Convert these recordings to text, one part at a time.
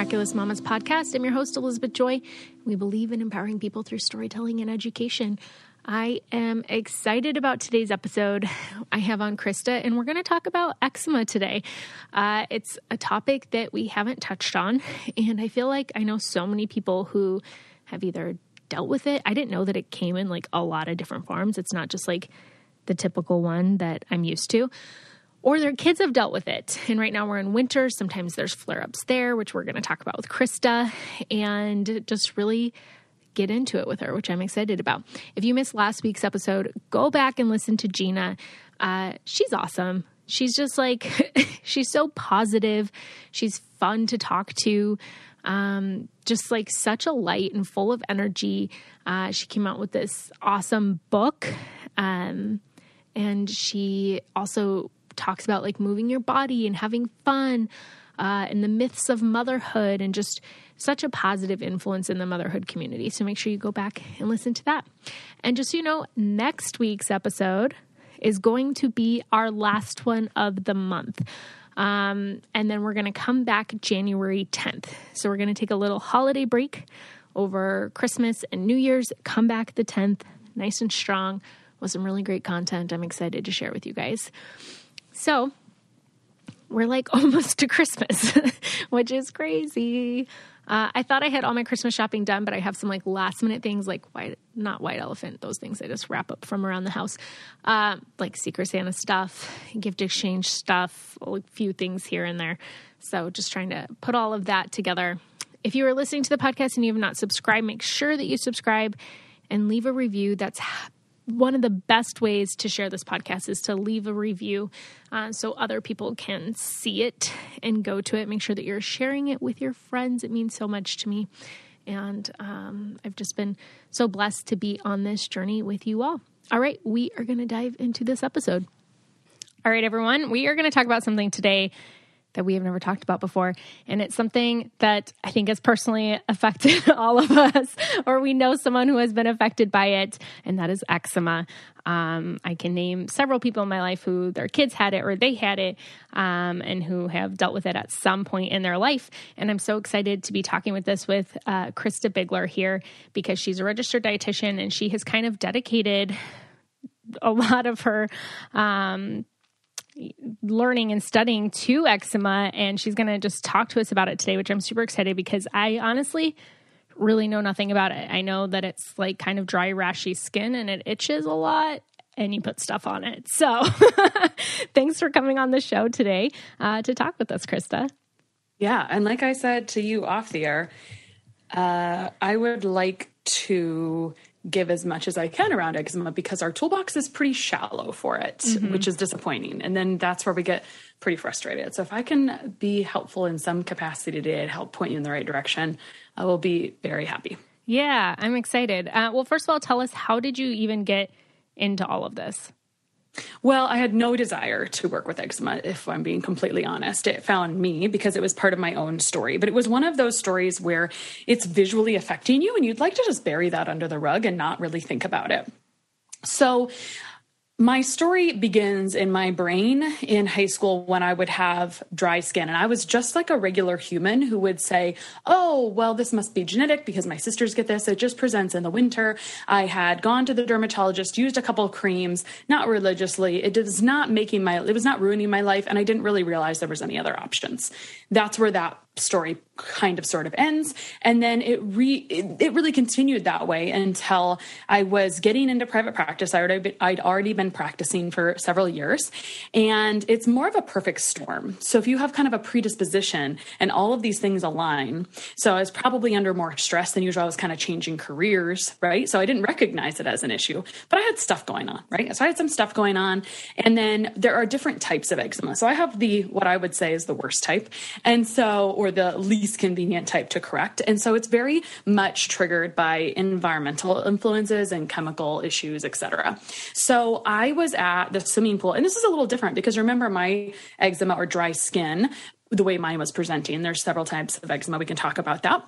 Miraculous Mamas podcast. I'm your host, Elizabeth Joy. We believe in empowering people through storytelling and education. I am excited about today's episode. I have on Christa, and we're going to talk about eczema today. It's a topic that we haven't touched on, and I feel like I know so many people who have either dealt with it. I didn't know that it came in like a lot of different forms. It's not just like the typical one that I'm used to. Or their kids have dealt with it. And right now we're in winter. Sometimes there's flare-ups there, which we're going to talk about with Christa, and just really get into it with her, which I'm excited about. If you missed last week's episode, go back and listen to Gina. She's awesome. She's just like, she's so positive. She's fun to talk to. Just like such a light and full of energy. She came out with this awesome book. And she also talks about like moving your body and having fun, and the myths of motherhood, and just such a positive influence in the motherhood community. So make sure you go back and listen to that. And just so you know, next week's episode is going to be our last one of the month. And then we're going to come back January 10th. So we're going to take a little holiday break over Christmas and New Year's, come back the 10th, nice and strong, with some really great content I'm excited to share with you guys. So we're like almost to Christmas, which is crazy. I thought I had all my Christmas shopping done, but I have some like last minute things like not white elephant, those things I just wrap up from around the house, like Secret Santa stuff, gift exchange stuff, a few things here and there. So just trying to put all of that together. If you are listening to the podcast and you have not subscribed, make sure that you subscribe and leave a review. That's one of the best ways to share this podcast, is to leave a review so other people can see it and go to it. Make sure that you're sharing it with your friends. It means so much to me. And I've just been so blessed to be on this journey with you all. All right, we are going to dive into this episode. All right, everyone, we are going to talk about something today that we have never talked about before. And it's something that I think has personally affected all of us, or we know someone who has been affected by it, and that is eczema. I can name several people in my life who their kids had it or they had it, and who have dealt with it at some point in their life. And I'm so excited to be talking with Christa Biegler here, because she's a registered dietitian and she has kind of dedicated a lot of her learning and studying to eczema, and she's going to just talk to us about it today, which I'm super excited because I honestly really know nothing about it. I know that it's like kind of dry, rashy skin and it itches a lot and you put stuff on it. So thanks for coming on the show today to talk with us, Christa. Yeah. And like I said to you off the air, I would like to give as much as I can around eczema because our toolbox is pretty shallow for it, which is disappointing. And then that's where we get pretty frustrated. So if I can be helpful in some capacity today to help point you in the right direction, I will be very happy. Yeah, I'm excited. Well, first of all, tell us, how did you even get into all of this? Well, I had no desire to work with eczema, if I'm being completely honest. It found me because it was part of my own story. But it was one of those stories where it's visually affecting you and you'd like to just bury that under the rug and not really think about it. So my story begins in my brain in high school when I would have dry skin. And I was just like a regular human who would say, oh, well, this must be genetic because my sisters get this. It just presents in the winter. I had gone to the dermatologist, used a couple of creams, not religiously. It was not ruining my life. And I didn't really realize there was any other options. That's where that story kind of sort of ends. And then it really continued that way until I was getting into private practice. I'd already been practicing for several years, and it's more of a perfect storm. So if you have kind of a predisposition and all of these things align, so I was probably under more stress than usual. I was kind of changing careers, right? So I didn't recognize it as an issue, but I had stuff going on, right? So I had some stuff going on. And then there are different types of eczema. So I have what I would say is the worst type. And so, or the least convenient type to correct. And so it's very much triggered by environmental influences and chemical issues, et cetera. So I was at the swimming pool, and this is a little different because remember my eczema or dry skin, the way mine was presenting, there's several types of eczema. We can talk about that.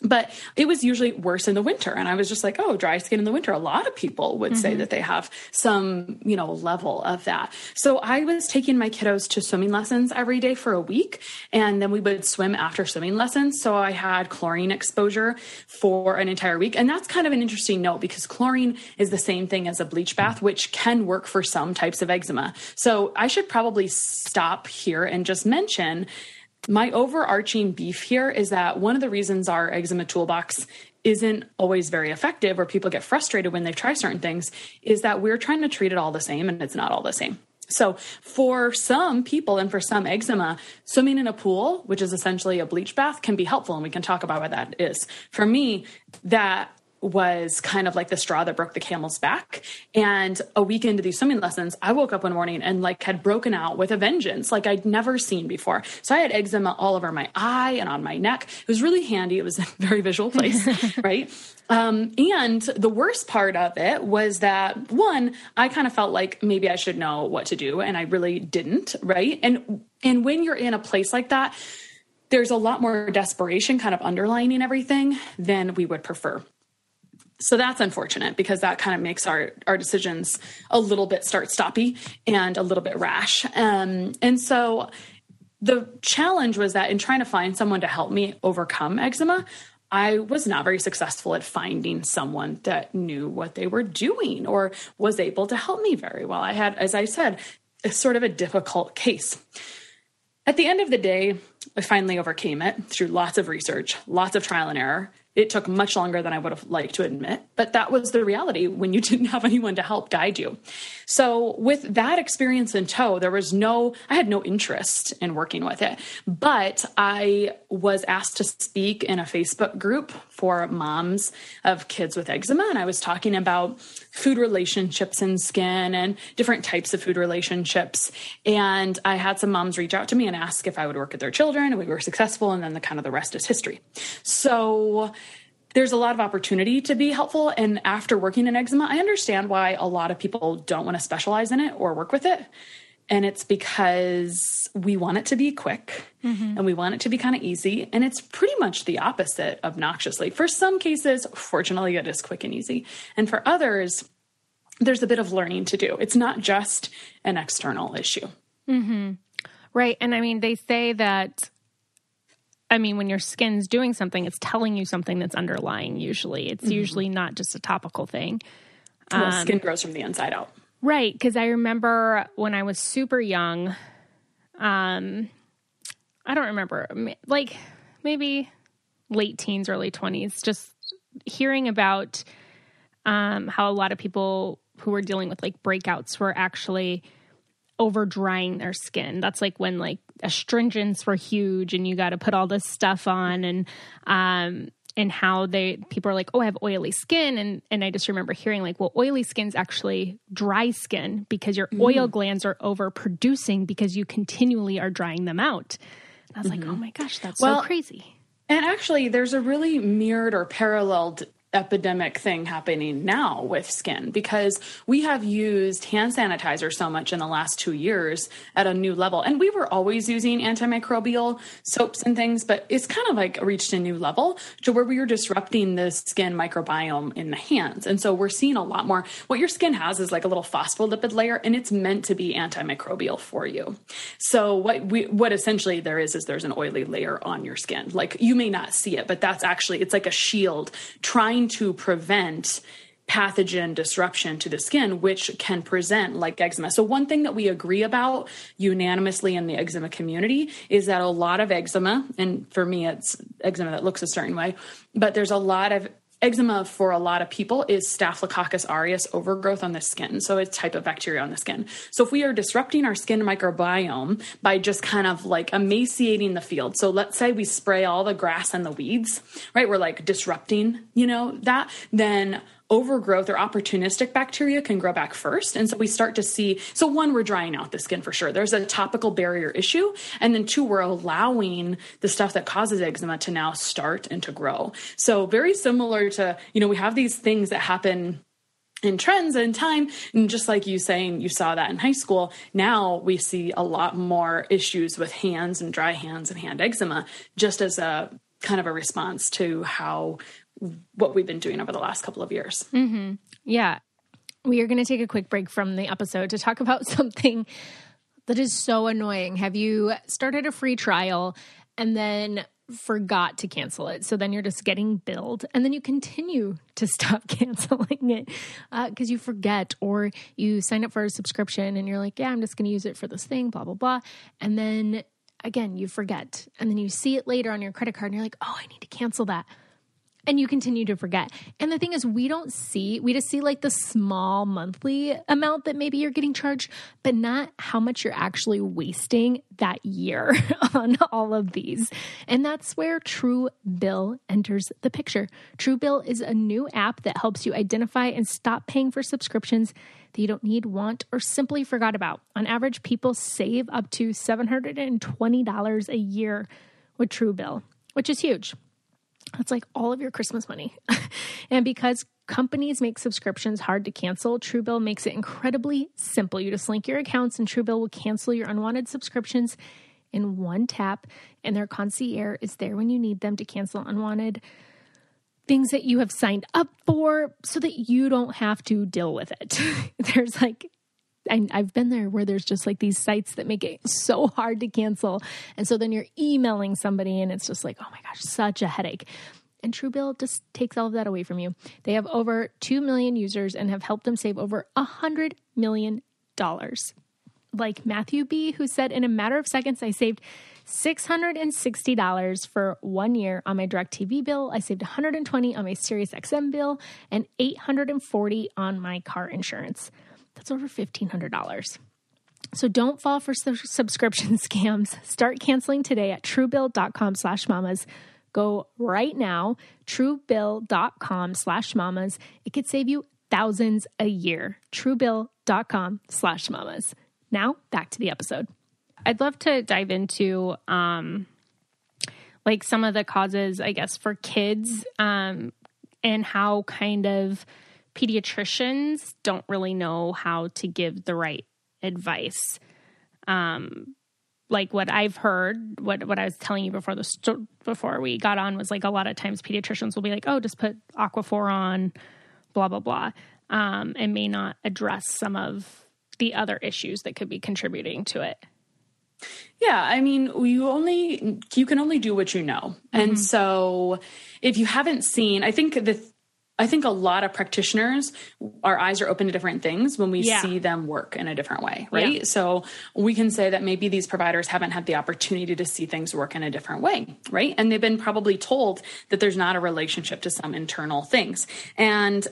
But it was usually worse in the winter. And I was just like, oh, dry skin in the winter. A lot of people would say that they have some, level of that. So I was taking my kiddos to swimming lessons every day for a week. And then we would swim after swimming lessons. So I had chlorine exposure for an entire week. And that's kind of an interesting note because chlorine is the same thing as a bleach bath, which can work for some types of eczema. So I should probably stop here and just mention my overarching beef here is that one of the reasons our eczema toolbox isn't always very effective or people get frustrated when they try certain things is that we're trying to treat it all the same and it's not all the same. So for some people and for some eczema, swimming in a pool, which is essentially a bleach bath, can be helpful. And we can talk about what that is. For me, that was kind of like the straw that broke the camel's back. And a week into these swimming lessons, I woke up one morning and had broken out with a vengeance like I'd never seen before. So I had eczema all over my eye and on my neck. It was really handy. It was a very visual place, right? And the worst part of it was that one, I kind of felt like maybe I should know what to do. And I really didn't, right? And when you're in a place like that, there's a lot more desperation kind of underlining everything than we would prefer. So that's unfortunate because that kind of makes our decisions a little bit start-stoppy and a little bit rash. And so the challenge was that in trying to find someone to help me overcome eczema, I was not very successful at finding someone that knew what they were doing or was able to help me very well. I had, as I said, a sort of a difficult case. At the end of the day, I finally overcame it through lots of research, lots of trial and error. It took much longer than I would have liked to admit, but that was the reality when you didn't have anyone to help guide you. So with that experience in tow, I had no interest in working with it, but I was asked to speak in a Facebook group for moms of kids with eczema. And I was talking about food relationships and skin and different types of food relationships. And I had some moms reach out to me and ask if I would work with their children, and we were successful. And then the rest is history. So there's a lot of opportunity to be helpful. And after working in eczema, I understand why a lot of people don't want to specialize in it or work with it. And it's because we want it to be quick and we want it to be kind of easy. And it's pretty much the opposite obnoxiously. For some cases, fortunately, it is quick and easy. And for others, there's a bit of learning to do. It's not just an external issue. Mm-hmm. Right. And I mean, they say that, when your skin's doing something, it's telling you something that's underlying usually. It's usually not just a topical thing. Well, skin grows from the inside out. Right. Because I remember when I was super young, I don't remember, maybe late teens, early 20s, just hearing about how a lot of people who were dealing with breakouts were actually over drying their skin. That's when astringents were huge and you got to put all this stuff on and how people are like, oh, I have oily skin. And I just remember hearing oily skin's actually dry skin because your oil glands are overproducing because you continually are drying them out. And I was like, oh my gosh, that's so crazy. And actually there's a really mirrored or paralleled epidemic thing happening now with skin because we have used hand sanitizer so much in the last 2 years at a new level. And we were always using antimicrobial soaps and things, but it's kind of reached a new level to where we are disrupting the skin microbiome in the hands. And so we're seeing a lot more. What your skin has is a little phospholipid layer, and it's meant to be antimicrobial for you. So what essentially there's an oily layer on your skin. You may not see it, but that's actually, it's like a shield trying to prevent pathogen disruption to the skin, which can present like eczema. So one thing that we agree about unanimously in the eczema community is that a lot of eczema, and for me, it's eczema that looks a certain way, but there's a lot of eczema for a lot of people is Staphylococcus aureus overgrowth on the skin. So it's a type of bacteria on the skin. So if we are disrupting our skin microbiome by just kind of emaciating the field. So let's say we spray all the grass and the weeds, right? We're disrupting, that, then overgrowth or opportunistic bacteria can grow back first. And so we start to see, one, we're drying out the skin for sure. There's a topical barrier issue. And then two, we're allowing the stuff that causes eczema to now start and to grow. So very similar to, we have these things that happen in trends and time. And just like you saying, you saw that in high school. Now we see a lot more issues with hands and dry hands and hand eczema just as a kind of a response to what we've been doing over the last couple of years. Mm-hmm. Yeah. We are going to take a quick break from the episode to talk about something that is so annoying. Have you started a free trial and then forgot to cancel it? So then you're just getting billed and then you continue to stop canceling it because you forget, or you sign up for a subscription and you're like, yeah, I'm just going to use it for this thing, blah, blah, blah. And then again, you forget. And then you see it later on your credit card and you're like, oh, I need to cancel that. And you continue to forget. And the thing is, we just see like the small monthly amount that maybe you're getting charged, but not how much you're actually wasting that year on all of these. And that's where Truebill enters the picture. Truebill is a new app that helps you identify and stop paying for subscriptions that you don't need, want, or simply forgot about. On average, people save up to $720 a year with Truebill, which is huge. That's like all of your Christmas money. And because companies make subscriptions hard to cancel, Truebill makes it incredibly simple. You just link your accounts and Truebill will cancel your unwanted subscriptions in one tap. And their concierge is there when you need them to cancel unwanted things that you have signed up for so that you don't have to deal with it. There's like, I've been there where there's just like these sites that make it so hard to cancel. And so then you're emailing somebody and it's just like, oh my gosh, such a headache. And Truebill just takes all of that away from you. They have over 2 million users and have helped them save over $100 million. Like Matthew B., who said, in a matter of seconds, I saved $660 for 1 year on my DirecTV bill. I saved $120 on my SiriusXM bill and $840 on my car insurance. That's over $1,500. So don't fall for subscription scams. Start canceling today at truebill.com/mamas. Go right now, truebill.com/mamas. It could save you thousands a year. Truebill.com/mamas. Now back to the episode. I'd love to dive into like some of the causes, I guess, for kids and how kind of pediatricians don't really know how to give the right advice. Like what I've heard, what I was telling you before we got on was like a lot of times pediatricians will be like, oh, just put Aquaphor on, blah, blah, blah, and may not address some of the other issues that could be contributing to it. Yeah, I mean, you can only do what you know. Mm-hmm. And so if you haven't seen, I think a lot of practitioners, our eyes are open to different things when we see them work in a different way, right? Yeah. So we can say that maybe these providers haven't had the opportunity to see things work in a different way, right? And they've been probably told that there's not a relationship to some internal things. And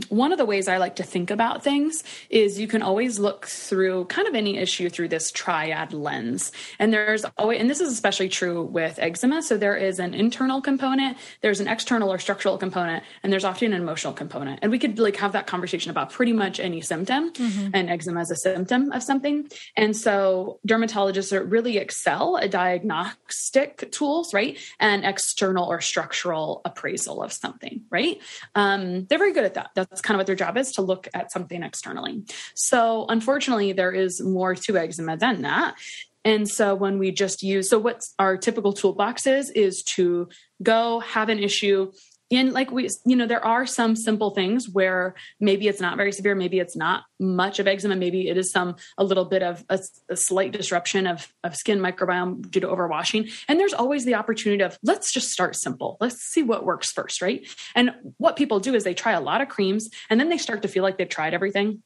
one of the ways I like to think about things is you can always look through kind of any issue through this triad lens. And there's always, and this is especially true with eczema. So there is an internal component, there's an external or structural component, and there's often an emotional component. And we could like have that conversation about pretty much any symptom, and eczema is a symptom of something. And so dermatologists really excel at diagnostic tools, right? And external or structural appraisal of something, right? They're very good at that. That's kind of what their job is, to look at something externally. So unfortunately, there is more to eczema than that. And so when we just use, so what our typical toolbox is to go have an issue. And like there are some simple things where maybe it's not very severe. Maybe it's not much of eczema. Maybe it is a little bit of a slight disruption of skin microbiome due to overwashing. And there's always the opportunity of, let's just start simple. Let's see what works first, right? And what people do is they try a lot of creams and then they start to feel like they've tried everything,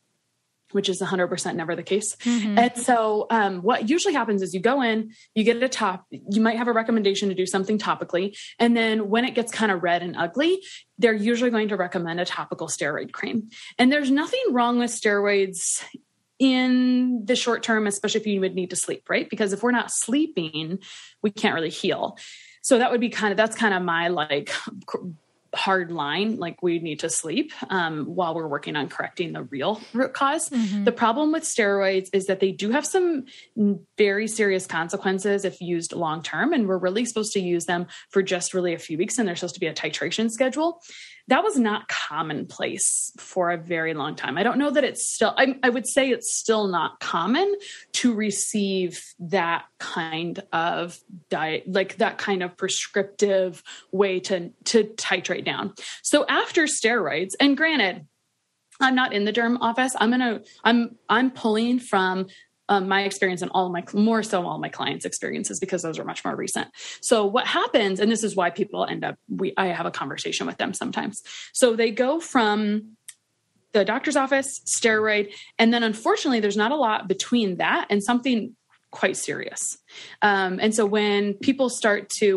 which is 100% never the case. Mm-hmm. And so what usually happens is you go in, you get you might have a recommendation to do something topically. And then when it gets kind of red and ugly, they're usually going to recommend a topical steroid cream. And there's nothing wrong with steroids in the short term, especially if you would need to sleep, right? Because if we're not sleeping, we can't really heal. So that would be that's kind of my like hard line, like we need to sleep while we're working on correcting the real root cause. Mm-hmm. The problem with steroids is that they do have some very serious consequences if used long term, and we're really supposed to use them for just really a few weeks, and there's supposed to be a titration schedule. that was not commonplace for a very long time. I don't know that it's still, I would say it's still not common to receive that kind of diet, like that kind of prescriptive way to titrate down. So after steroids, and granted, I'm not in the derm office. I'm pulling from my experience and more so all my clients' experiences, because those are much more recent. So what happens, and this is why people end up, I have a conversation with them sometimes. So they go from the doctor's office, steroid, and then unfortunately there's not a lot between that and something quite serious. And so when people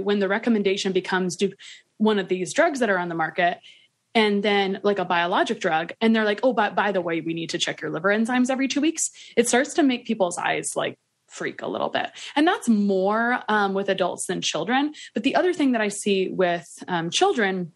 when the recommendation becomes do one of these drugs that are on the market, and then like a biologic drug, and they're like, oh, but by the way, we need to check your liver enzymes every 2 weeks. It starts to make people's eyes like freak a little bit. And that's more with adults than children. But the other thing that I see with children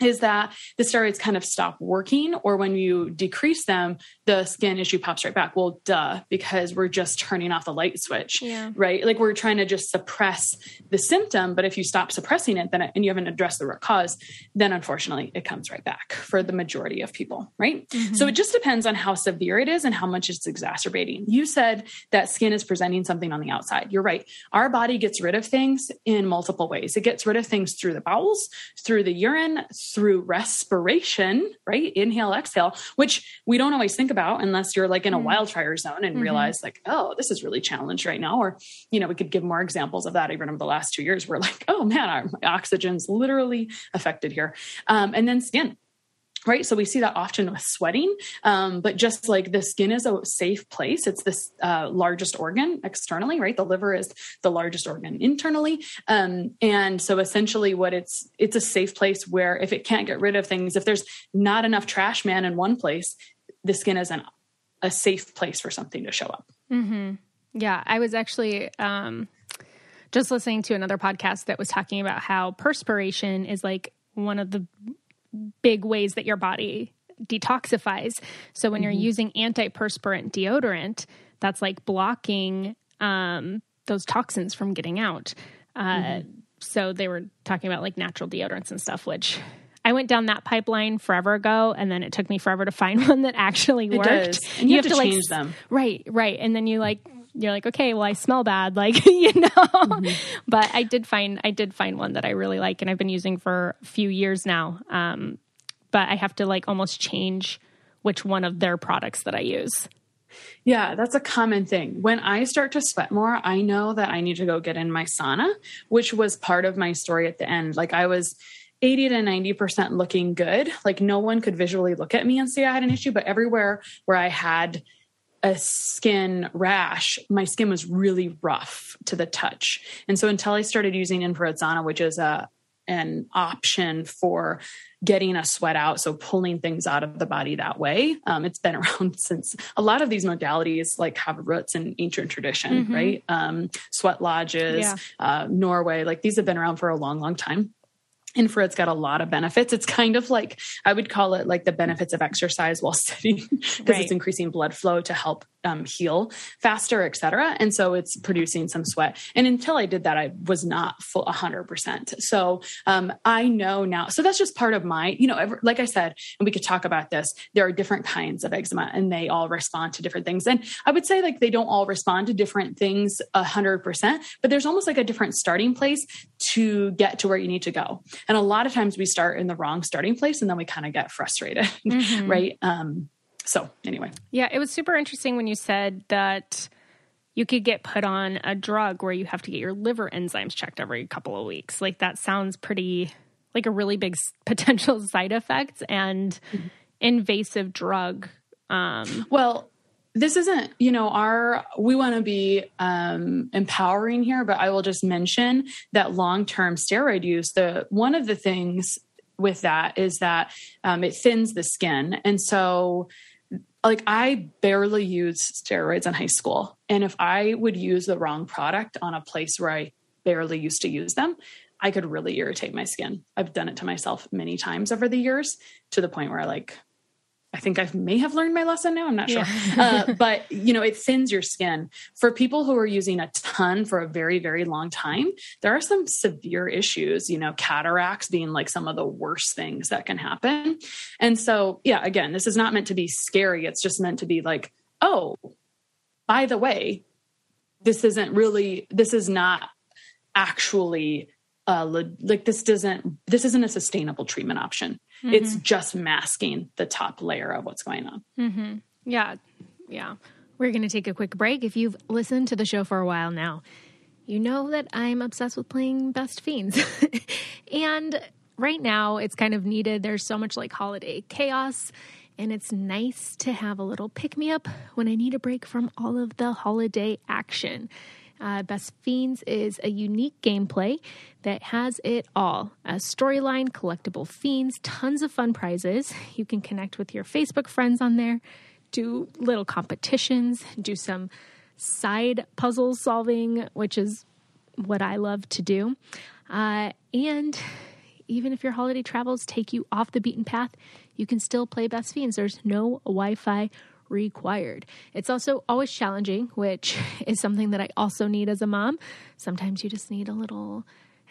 is that the steroids kind of stop working, or when you decrease them, the skin issue pops right back. Well, duh, because we're just turning off the light switch, right? Like we're trying to just suppress the symptom, but if you stop suppressing it, and you haven't addressed the root cause, then unfortunately it comes right back for the majority of people, right? Mm-hmm. So it just depends on how severe it is and how much it's exacerbating. You said that skin is presenting something on the outside. You're right. Our body gets rid of things in multiple ways. It gets rid of things through the bowels, through the urine, through respiration, right? Inhale, exhale, which we don't always think about unless you're like in a wildfire zone and realize like, oh, this is really challenged right now. Or, we could give more examples of that even over the last 2 years. We're like, oh man, our oxygen's literally affected here. And then skin. Right. So we see that often with sweating, but just like the skin is a safe place. It's this largest organ externally, right? The liver is the largest organ internally. And so essentially it's a safe place where if it can't get rid of things, if there's not enough trash man in one place, the skin is a safe place for something to show up. Mm-hmm. Yeah. I was actually just listening to another podcast that was talking about how perspiration is like one of the big ways that your body detoxifies. So when you're using antiperspirant deodorant, that's like blocking those toxins from getting out. So they were talking about like natural deodorants and stuff, which I went down that pipeline forever ago, and then it took me forever to find one that actually worked. It does. And you have to change them. Right. And then you're like, okay, well, I smell bad, like, but I did find one that I really like, and I've been using for a few years now. But I have to like almost change which one of their products that I use. Yeah, that's a common thing. When I start to sweat more, I know that I need to go get in my sauna, which was part of my story at the end. Like I was 80 to 90% looking good. Like no one could visually look at me and say I had an issue, but everywhere where I had a skin rash, my skin was really rough to the touch. And so until I started using infrared sauna, which is an option for getting a sweat out, so pulling things out of the body that way, it's been around since a lot of these modalities like have roots in ancient tradition, right? Sweat lodges, Norway, like these have been around for a long, long time. Infrared's got a lot of benefits. It's kind of like, I would call it like the benefits of exercise while sitting, because it's increasing blood flow to help heal faster, et cetera. And so it's producing some sweat. And until I did that, I was not full 100%. So I know now, so that's just part of my, like I said, and we could talk about this, there are different kinds of eczema and they all respond to different things. And I would say like, they don't all respond to different things 100%, but there's almost like a different starting place to get to where you need to go. And a lot of times we start in the wrong starting place and then we kind of get frustrated, right? So anyway. Yeah, it was super interesting when you said that you could get put on a drug where you have to get your liver enzymes checked every couple of weeks. Like that sounds pretty like a really big potential side effect and invasive drug. Well, this isn't, we want to be empowering here, but I will just mention that long-term steroid use, one of the things with that is that it thins the skin. And so like I barely used steroids in high school. And if I would use the wrong product on a place where I barely used to use them, I could really irritate my skin. I've done it to myself many times over the years to the point where like, I think I may have learned my lesson now. I'm not sure. But it thins your skin. For people who are using a ton for a very, very long time, there are some severe issues, cataracts being like some of the worst things that can happen. And so, again, this is not meant to be scary. It's just meant to be like, oh, by the way, this is not actually this isn't a sustainable treatment option. Mm-hmm. It's just masking the top layer of what's going on. Mm-hmm. Yeah. Yeah. We're going to take a quick break. If you've listened to the show for a while now, you know that I'm obsessed with playing Best Fiends. And right now it's kind of needed. There's so much like holiday chaos, and it's nice to have a little pick-me-up when I need a break from all of the holiday action. Best Fiends is a unique gameplay that has it all. A storyline, collectible fiends, tons of fun prizes. You can connect with your Facebook friends on there, do little competitions, do some side puzzle solving, which is what I love to do. And even if your holiday travels take you off the beaten path, you can still play Best Fiends. There's no Wi-Fi required. It's also always challenging, which is something that I also need as a mom. Sometimes you just need a little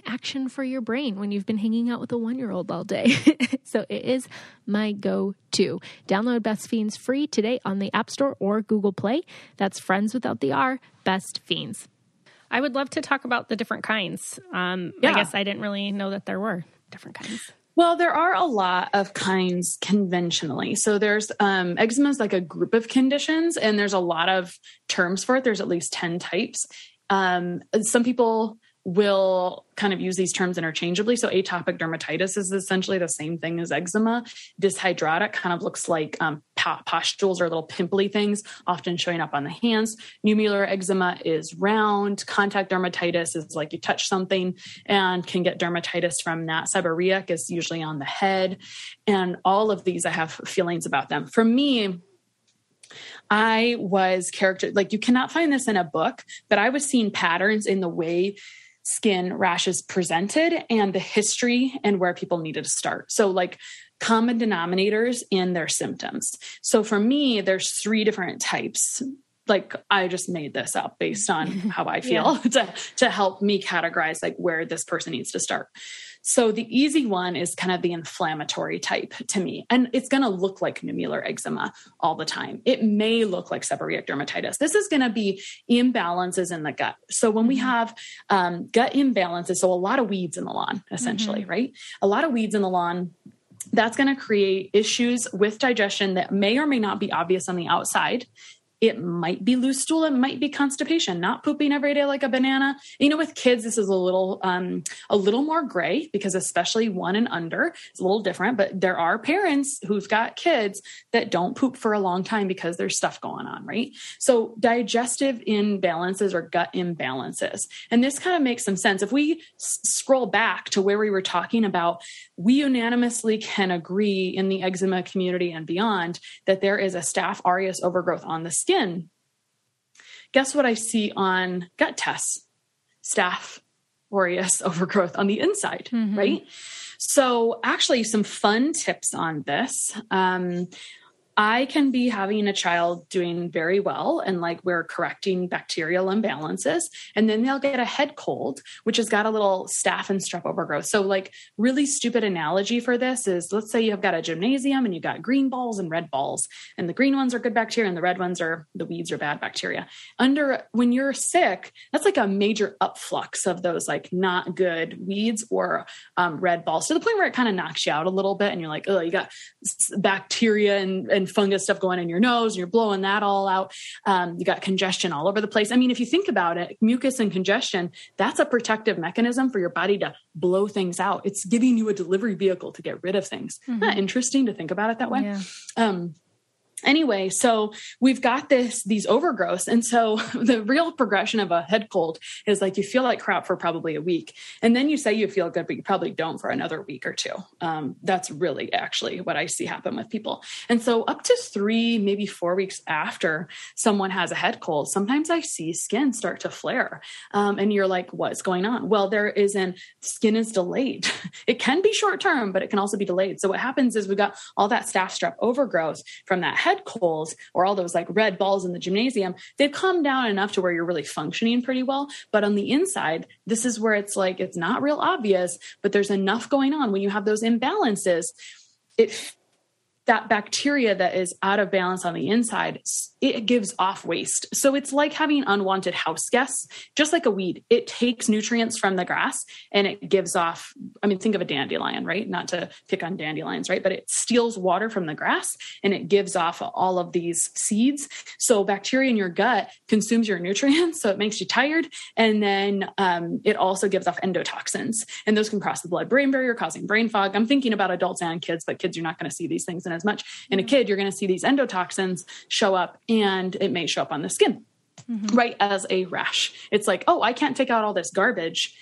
action for your brain when you've been hanging out with a 1-year-old all day. So it is my go-to. Download Best Fiends free today on the App Store or Google Play. That's friends without the R, Best Fiends. I would love to talk about the different kinds. I guess I didn't really know that there were different kinds. Well, there are a lot of kinds conventionally. So there's eczema is like a group of conditions, and there's a lot of terms for it. There's at least 10 types. Some people will kind of use these terms interchangeably. So atopic dermatitis is essentially the same thing as eczema. Dyshydrotic kind of looks like pustules or little pimply things, often showing up on the hands. Numelar eczema is round. Contact dermatitis is like you touch something and can get dermatitis from that. Seborrheic is usually on the head. And all of these, I have feelings about them. For me, I was you cannot find this in a book, but I was seeing patterns in the way skin rashes presented and the history and where people needed to start. So like common denominators in their symptoms. So for me, there's 3 different types. Like I just made this up based on how I feel to help me categorize like where this person needs to start. So the easy one is kind of the inflammatory type to me. And it's going to look like numelar eczema all the time. It may look like seborrheic dermatitis. This is going to be imbalances in the gut. So when we have gut imbalances, so a lot of weeds in the lawn, essentially, right? A lot of weeds in the lawn, that's going to create issues with digestion that may or may not be obvious on the outside. It might be loose stool. It might be constipation, not pooping every day like a banana. With kids, this is a little more gray because especially 1 and under, it's a little different, but there are parents who've got kids that don't poop for a long time because there's stuff going on, right? So digestive imbalances or gut imbalances. And this kind of makes some sense. If we scroll back to where we were talking about, we unanimously can agree in the eczema community and beyond that there is a staph aureus overgrowth on the skin. Guess what I see on gut tests? Staph aureus overgrowth on the inside, right? So actually some fun tips on this. I can be having a child doing very well and like we're correcting bacterial imbalances, and then they'll get a head cold, which has got a little staph and strep overgrowth. So like really stupid analogy for this is, let's say you've got a gymnasium and you've got green balls and red balls, and the green ones are good bacteria and the red ones are the weeds are bad bacteria. When you're sick, that's like a major upflux of those like not good weeds or red balls, to the point where it kind of knocks you out a little bit and you're like, oh, you got bacteria and fungus stuff going in your nose and you're blowing that all out. You got congestion all over the place. I mean, if you think about it, mucus and congestion, that's a protective mechanism for your body to blow things out. It's giving you a delivery vehicle to get rid of things. Isn't that interesting to think about it that way? Yeah. Anyway, so we've got these overgrowths. And so the real progression of a head cold is like, you feel like crap for probably a week. And then you say you feel good, but you probably don't for another week or two. That's really actually what I see happen with people. And so up to 3, maybe 4 weeks after someone has a head cold, sometimes I see skin start to flare. And you're like, what's going on? Well, skin is delayed. It can be short term, but it can also be delayed. So what happens is we've got all that staph strep overgrowth from that head cold, or all those like red balls in the gymnasium. They've calmed down enough to where you're really functioning pretty well. But on the inside, this is where it's like, it's not real obvious, but there's enough going on. When you have those imbalances, that bacteria that is out of balance on the inside, it gives off waste. So it's like having unwanted house guests, just like a weed. It takes nutrients from the grass and it gives off, think of a dandelion, right? Not to pick on dandelions, right? But it steals water from the grass and it gives off all of these seeds. So bacteria in your gut consumes your nutrients. So it makes you tired. And then it also gives off endotoxins, and those can cross the blood-brain barrier, causing brain fog. I'm thinking about adults and kids, but kids, you're not going to see these things in as much. In a kid, you're going to see these endotoxins show up, and it may show up on the skin, right, as a rash. It's like, oh, I can't take out all this garbage,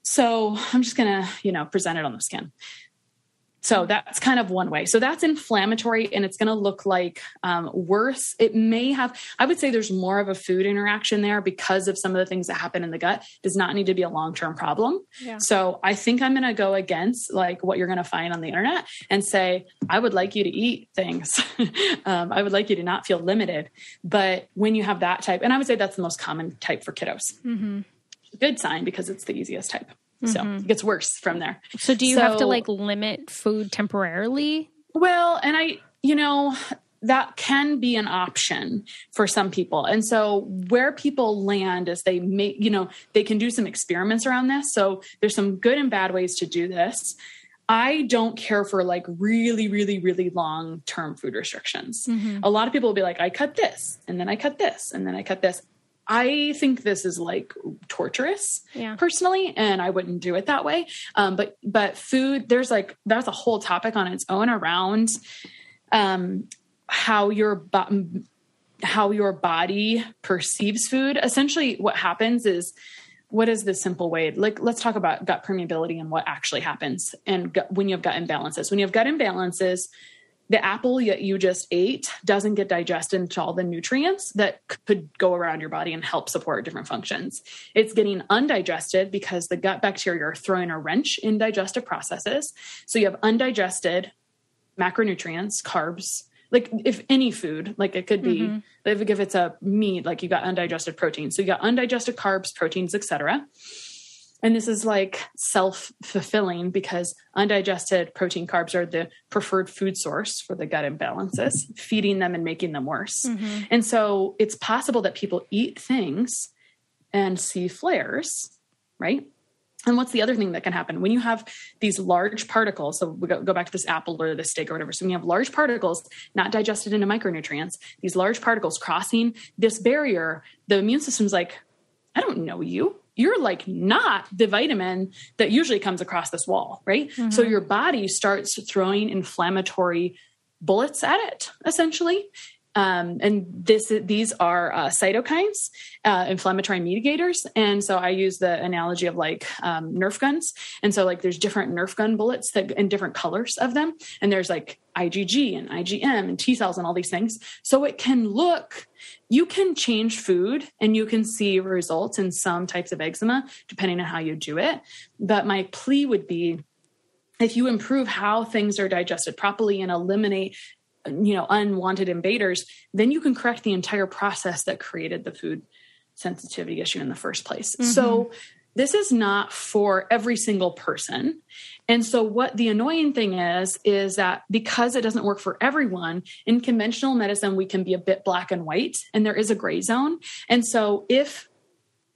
so I'm just going to, present it on the skin. So that's kind of one way. So that's inflammatory, and it's going to look like worse. It may have, I would say there's more of a food interaction there because of some of the things that happen in the gut. It does not need to be a long-term problem. Yeah. So I think I'm going to go against like what you're going to find on the internet and say, I would like you to eat things. I would like you to not feel limited. But when you have that type, and I would say that's the most common type for kiddos. Good sign, because it's the easiest type. So it gets worse from there. So do you have to like limit food temporarily? Well, and that can be an option for some people. And so where people land is they make, they can do some experiments around this. So there's some good and bad ways to do this. I don't care for like really, really, really long-term food restrictions. A lot of people will be like, I cut this, and then I cut this, and then I cut this. I think this is like torturous personally, and I wouldn't do it that way. But food, that's a whole topic on its own around how your body perceives food. Essentially what happens is, what is the simple way? Like, let's talk about gut permeability and what actually happens when you have gut imbalances. When you have gut imbalances, the apple that you just ate doesn't get digested into all the nutrients that could go around your body and help support different functions. It's getting undigested because the gut bacteria are throwing a wrench in digestive processes. So you have undigested macronutrients, carbs, like if any food, like it could be, if it's a meat, like you got undigested proteins. So you got undigested carbs, proteins, etc. And this is like self-fulfilling because undigested protein carbs are the preferred food source for the gut imbalances, feeding them and making them worse. And so it's possible that people eat things and see flares, right? And what's the other thing that can happen? When you have these large particles, so we go back to this apple or this steak or whatever. So when you have large particles not digested into micronutrients, these large particles crossing this barrier, the immune system's like, I don't know you. You're like not the vitamin that usually comes across this wall, right? So your body starts throwing inflammatory bullets at it, essentially. And these are cytokines, inflammatory mediators. And so I use the analogy of like Nerf guns. And so like there's different Nerf gun bullets and different colors of them. And there's like IgG and IgM and T cells and all these things. So it can you can change food and you can see results in some types of eczema, depending on how you do it. But my plea would be, if you improve how things are digested properly and eliminate unwanted invaders, then you can correct the entire process that created the food sensitivity issue in the first place. So this is not for every single person. And so what the annoying thing is that because it doesn't work for everyone, in conventional medicine, we can be a bit black and white, and there is a gray zone. And so if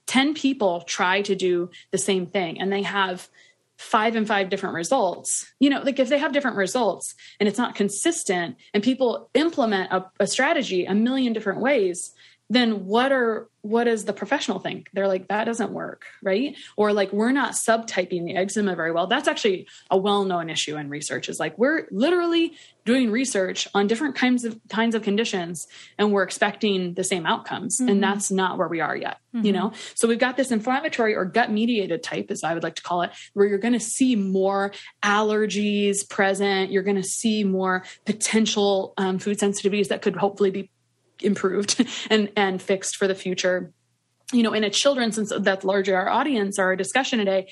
10 people try to do the same thing and they have 5 different results, like if they have different results and it's not consistent and people implement a strategy a million different ways, then what does the professional think? They're like, that doesn't work, right? Or like, we're not subtyping the eczema very well. That's actually a well-known issue in research, is like, we're literally doing research on different kinds of conditions, and we're expecting the same outcomes. And that's not where we are yet, you know? So we've got this inflammatory or gut mediated type, as I would like to call it, where you're going to see more allergies present. You're going to see more potential food sensitivities that could hopefully be improved and fixed for the future. You know, in a children, since that's largely our audience, our discussion today,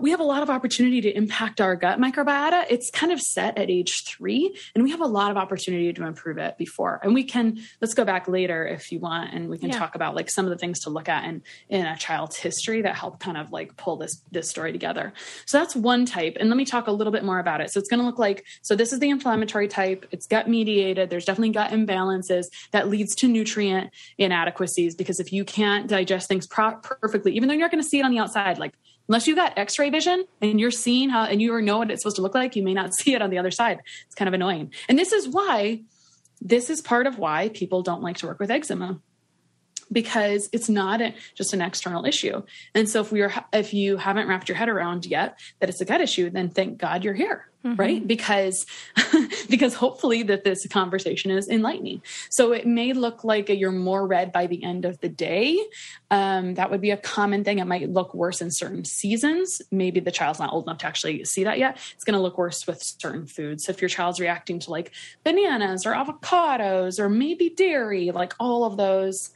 we have a lot of opportunity to impact our gut microbiota. It's kind of set at age 3, and we have a lot of opportunity to improve it before. And let's go back later if you want, and we can talk about like some of the things to look at in a child's history that help kind of like pull this story together. So that's one type. And let me talk a little bit more about it. So it's going to look like, so this is the inflammatory type. It's gut mediated. There's definitely gut imbalances that leads to nutrient inadequacies, because if you can't digest things perfectly, even though you're not going to see it on the outside, like, unless you got x-ray vision and you're seeing how, and you know what it's supposed to look like, you may not see it on the other side. It's kind of annoying. And this is part of why people don't like to work with eczema, because it's not just an external issue. And so if you haven't wrapped your head around yet that it's a gut issue, then thank God you're here, right? Because hopefully that this conversation is enlightening. So it may look like you're more red by the end of the day. That would be a common thing. It might look worse in certain seasons. Maybe the child's not old enough to actually see that yet. It's going to look worse with certain foods. So if your child's reacting to like bananas or avocados or maybe dairy, like all of those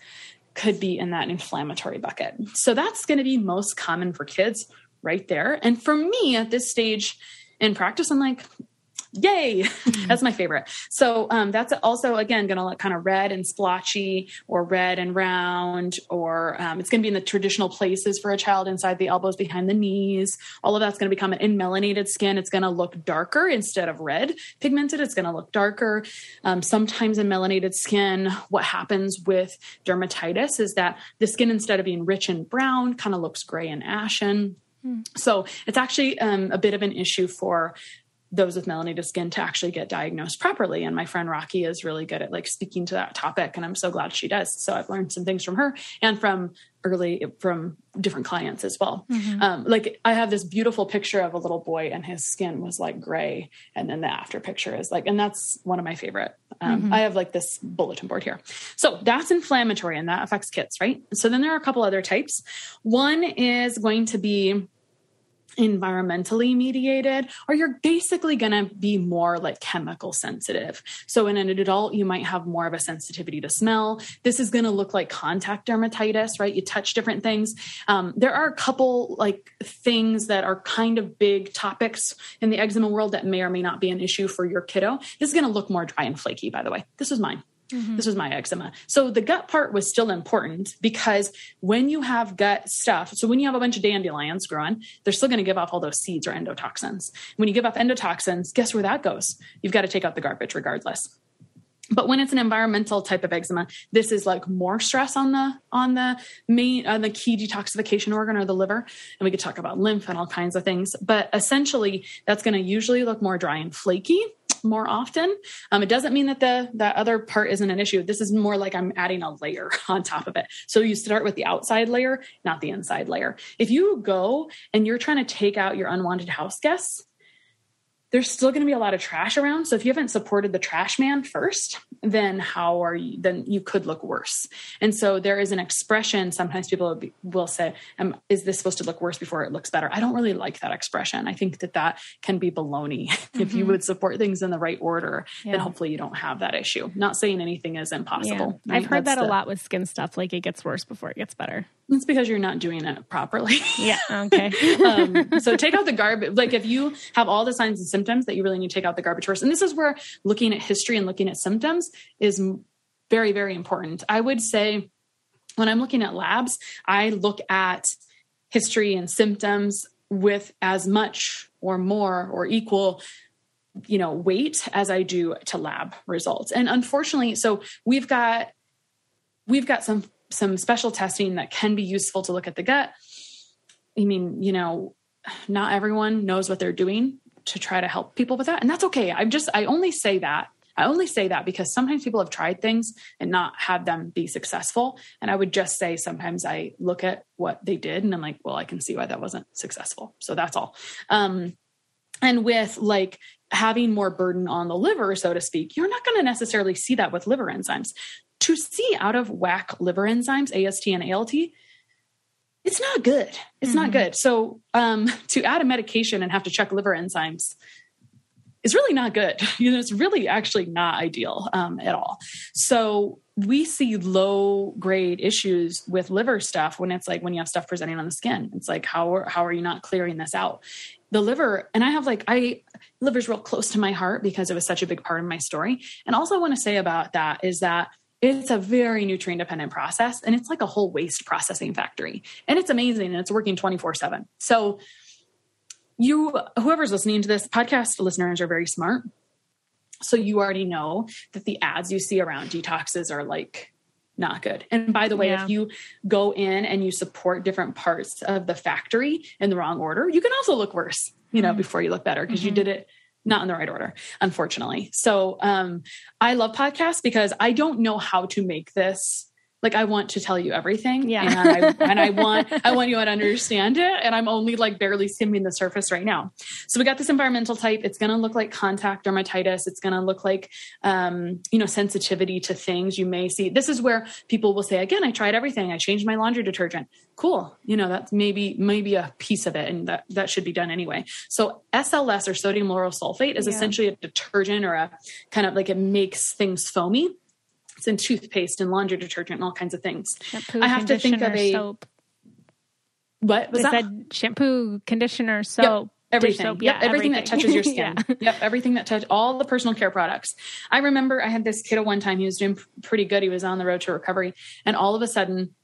could be in that inflammatory bucket. So that's going to be most common for kids right there. And for me at this stage in practice, I'm like, yay, that's my favorite. So that's also, again, going to look kind of red and splotchy or red and round, or it's going to be in the traditional places for a child, inside the elbows, behind the knees. All of that's going to become in melanated skin. It's going to look darker instead of red pigmented. It's going to look darker. Sometimes in melanated skin, what happens with dermatitis is that the skin, instead of being rich and brown, kind of looks gray and ashen. So it's actually a bit of an issue for those with melanated skin to actually get diagnosed properly. And my friend Rocky is really good at like speaking to that topic, and I'm so glad she does. So I've learned some things from her and from different clients as well. Like I have this beautiful picture of a little boy and his skin was like gray. And then the after picture is like, and that's one of my favorite. I have like this bulletin board here. So that's inflammatory, and that affects kids, right? So then there are a couple other types. One is going to be environmentally mediated, or you're basically going to be more like chemical sensitive. So in an adult, you might have more of a sensitivity to smell. This is going to look like contact dermatitis, right? You touch different things. There are a couple like things that are kind of big topics in the eczema world that may or may not be an issue for your kiddo. This is going to look more dry and flaky, by the way. This was mine. This was my eczema. So the gut part was still important, because when you have gut stuff, so when you have a bunch of dandelions growing, they're still going to give off all those seeds or endotoxins. When you give off endotoxins, guess where that goes? You've got to take out the garbage regardless. But when it's an environmental type of eczema, this is like more stress on the key detoxification organ, or the liver. And we could talk about lymph and all kinds of things. But essentially, that's going to usually look more dry and flaky more often. It doesn't mean that that other part isn't an issue. This is more like I'm adding a layer on top of it. So you start with the outside layer, not the inside layer. If you go and you're trying to take out your unwanted house guests, there's still going to be a lot of trash around. So if you haven't supported the trash man first, then then you could look worse. And so there is an expression. Sometimes people will say, is this supposed to look worse before it looks better? I don't really like that expression. I think that can be baloney. If you would support things in the right order, then hopefully you don't have that issue. Not saying anything is impossible. Yeah. Right? I've heard that a lot with skin stuff. Like it gets worse before it gets better. It's because you're not doing it properly. Yeah. Okay. So take out the garbage. Like if you have all the signs and symptoms, that you really need to take out the garbage first. And this is where looking at history and looking at symptoms is very, very important. I would say when I'm looking at labs, I look at history and symptoms with as much or more or equal weight as I do to lab results. And unfortunately, so we've got some special testing that can be useful to look at the gut. I mean, not everyone knows what they're doing to try to help people with that. And that's okay. I only say that I only say that because sometimes people have tried things and not had them be successful. And I would just say, sometimes I look at what they did and I'm like, well, I can see why that wasn't successful. So that's all. And with like having more burden on the liver, so to speak, you're not going to necessarily see that with liver enzymes. To see out of whack liver enzymes, AST and ALT, it's not good. It's not good. So to add a medication and have to check liver enzymes is really not good. It's really actually not ideal at all. So we see low grade issues with liver stuff when it's like, when you have stuff presenting on the skin, it's like, how are you not clearing this out? The liver, and I have liver's real close to my heart because it was such a big part of my story. And also I want to say about that is that it's a very nutrient dependent process, and it's like a whole waste processing factory, and it's amazing, and it's working 24/7. So whoever's listening to this podcast, listeners are very smart. So you already know that the ads you see around detoxes are like not good. And by the way, if you go in and you support different parts of the factory in the wrong order, you can also look worse, before you look better, because you did it not in the right order, unfortunately. So I love podcasts because I don't know how to make this. Like, I want to tell you everything. Yeah. And I want you to understand it. And I'm only like barely skimming the surface right now. So we got this environmental type. It's going to look like contact dermatitis. It's going to look like, sensitivity to things you may see. This is where people will say, again, I tried everything. I changed my laundry detergent. Cool. That's maybe a piece of it. And that should be done anyway. So SLS, or sodium lauryl sulfate, is essentially a detergent, or a kind of like, it makes things foamy. It's in toothpaste and laundry detergent and all kinds of things. Shampoo, I have to think of soap. What was that? Said shampoo, conditioner, soap. Yep, everything. Soap, everything that touches your skin. Everything that touches, all the personal care products. I remember I had this kid at one time, he was doing pretty good. He was on the road to recovery, and all of a sudden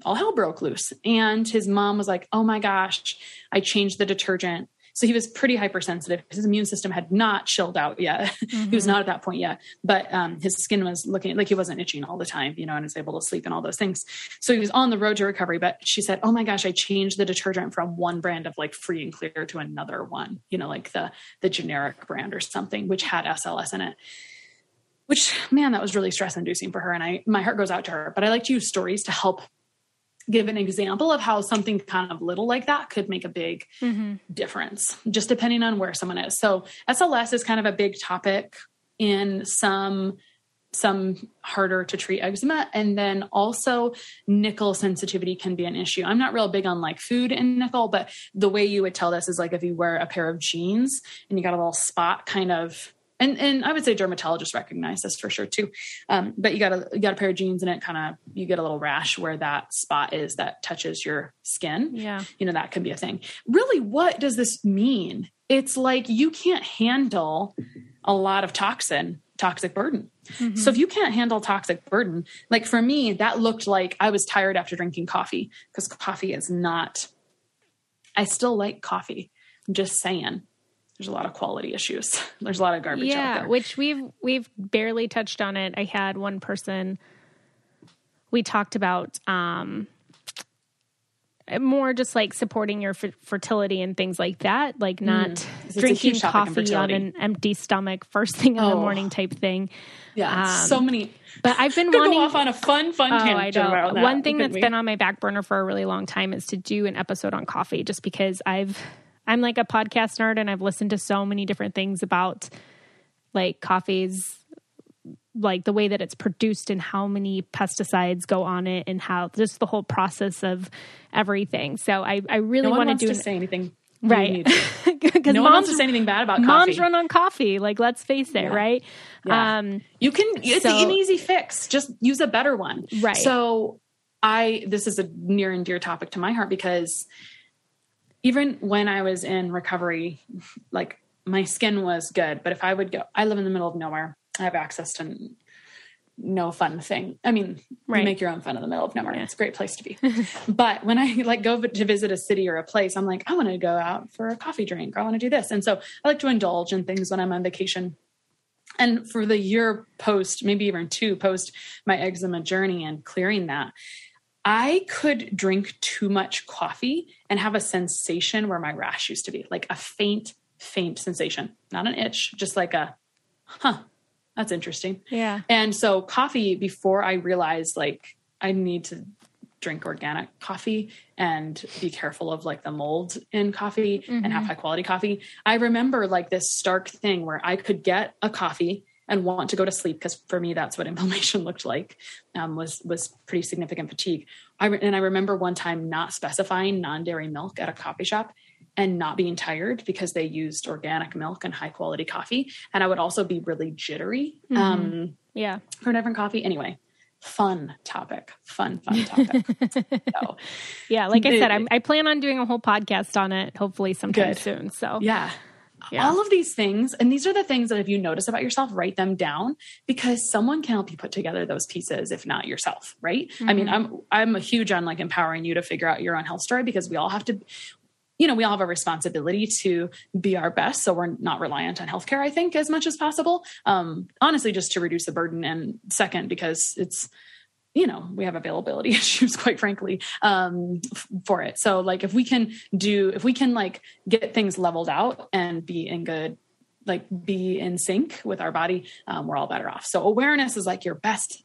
all hell broke loose. And his mom was like, oh my gosh, I changed the detergent. So he was pretty hypersensitive because his immune system had not chilled out yet. He was not at that point yet, but his skin was looking like he wasn't itching all the time, and was able to sleep and all those things. So he was on the road to recovery, but she said, oh my gosh, I changed the detergent from one brand of like Free and Clear to another one, like the generic brand or something, which had SLS in it. Which, man, that was really stress inducing for her. And my heart goes out to her, but I like to use stories to help give an example of how something kind of little like that could make a big difference, just depending on where someone is. So SLS is kind of a big topic in some harder to treat eczema. And then also nickel sensitivity can be an issue. I'm not real big on like food and nickel, but the way you would tell this is like if you wear a pair of jeans and you got a little spot kind of, and I would say dermatologists recognize this for sure too. But you got a pair of jeans and it kind of, you get a little rash where that spot is that touches your skin. Yeah. That can be a thing. Really, what does this mean? It's like you can't handle a lot of toxic burden. So if you can't handle toxic burden, like for me, that looked like I was tired after drinking coffee, because coffee is not, I still like coffee. I'm just saying. There's a lot of quality issues. There's a lot of garbage out there. Which we've barely touched on it. I had one person, we talked about more just like supporting your fertility and things like that, like not drinking coffee on an empty stomach first thing in the morning type thing. Yeah, so many. But I've been wanting to go off on a fun tangent about that. One thing that's been on my back burner for a really long time is to do an episode on coffee, just because I'm like a podcast nerd and I've listened to so many different things about like coffees, like the way that it's produced and how many pesticides go on it and how just the whole process of everything. So I really want to say anything. Right. Because no one wants to say anything bad about coffee. Moms run on coffee. Like, let's face it. Right. Yeah. It's an easy fix. Just use a better one. Right. So this is a near and dear topic to my heart, because even when I was in recovery, like my skin was good, but if I would go, I live in the middle of nowhere. I have access to no fun thing. I mean, you make your own fun in the middle of nowhere. Yeah. It's a great place to be. But when I like go to visit a city or a place, I'm like, I want to go out for a coffee drink, or I want to do this. And so I like to indulge in things when I'm on vacation. And for the year post, maybe even 2 post my eczema journey and clearing that, I could drink too much coffee and have a sensation where my rash used to be, like a faint sensation, not an itch, just like a, That's interesting. Yeah. And so coffee, before I realized like I need to drink organic coffee and be careful of like the mold in coffee and have high quality coffee, I remember like this stark thing where I could get a coffee and want to go to sleep. Cause for me, that's what inflammation looked like, was pretty significant fatigue. I remember one time not specifying non-dairy milk at a coffee shop and not being tired because they used organic milk and high quality coffee. And I would also be really jittery, for different coffee. Anyway, fun topic. So, yeah. Like I said, I plan on doing a whole podcast on it, hopefully sometime soon. So yeah. All of these things, and these are the things that if you notice about yourself, write them down, because someone can help you put together those pieces, if not yourself, right? I mean, I'm a huge on like empowering you to figure out your own health story, because we all have to, we all have a responsibility to be our best. So we're not reliant on healthcare, I think, as much as possible. Honestly, just to reduce the burden. And second, because it's, we have availability issues, quite frankly, for it. So like, if we can like get things leveled out and be in sync with our body, we're all better off. So awareness is like your best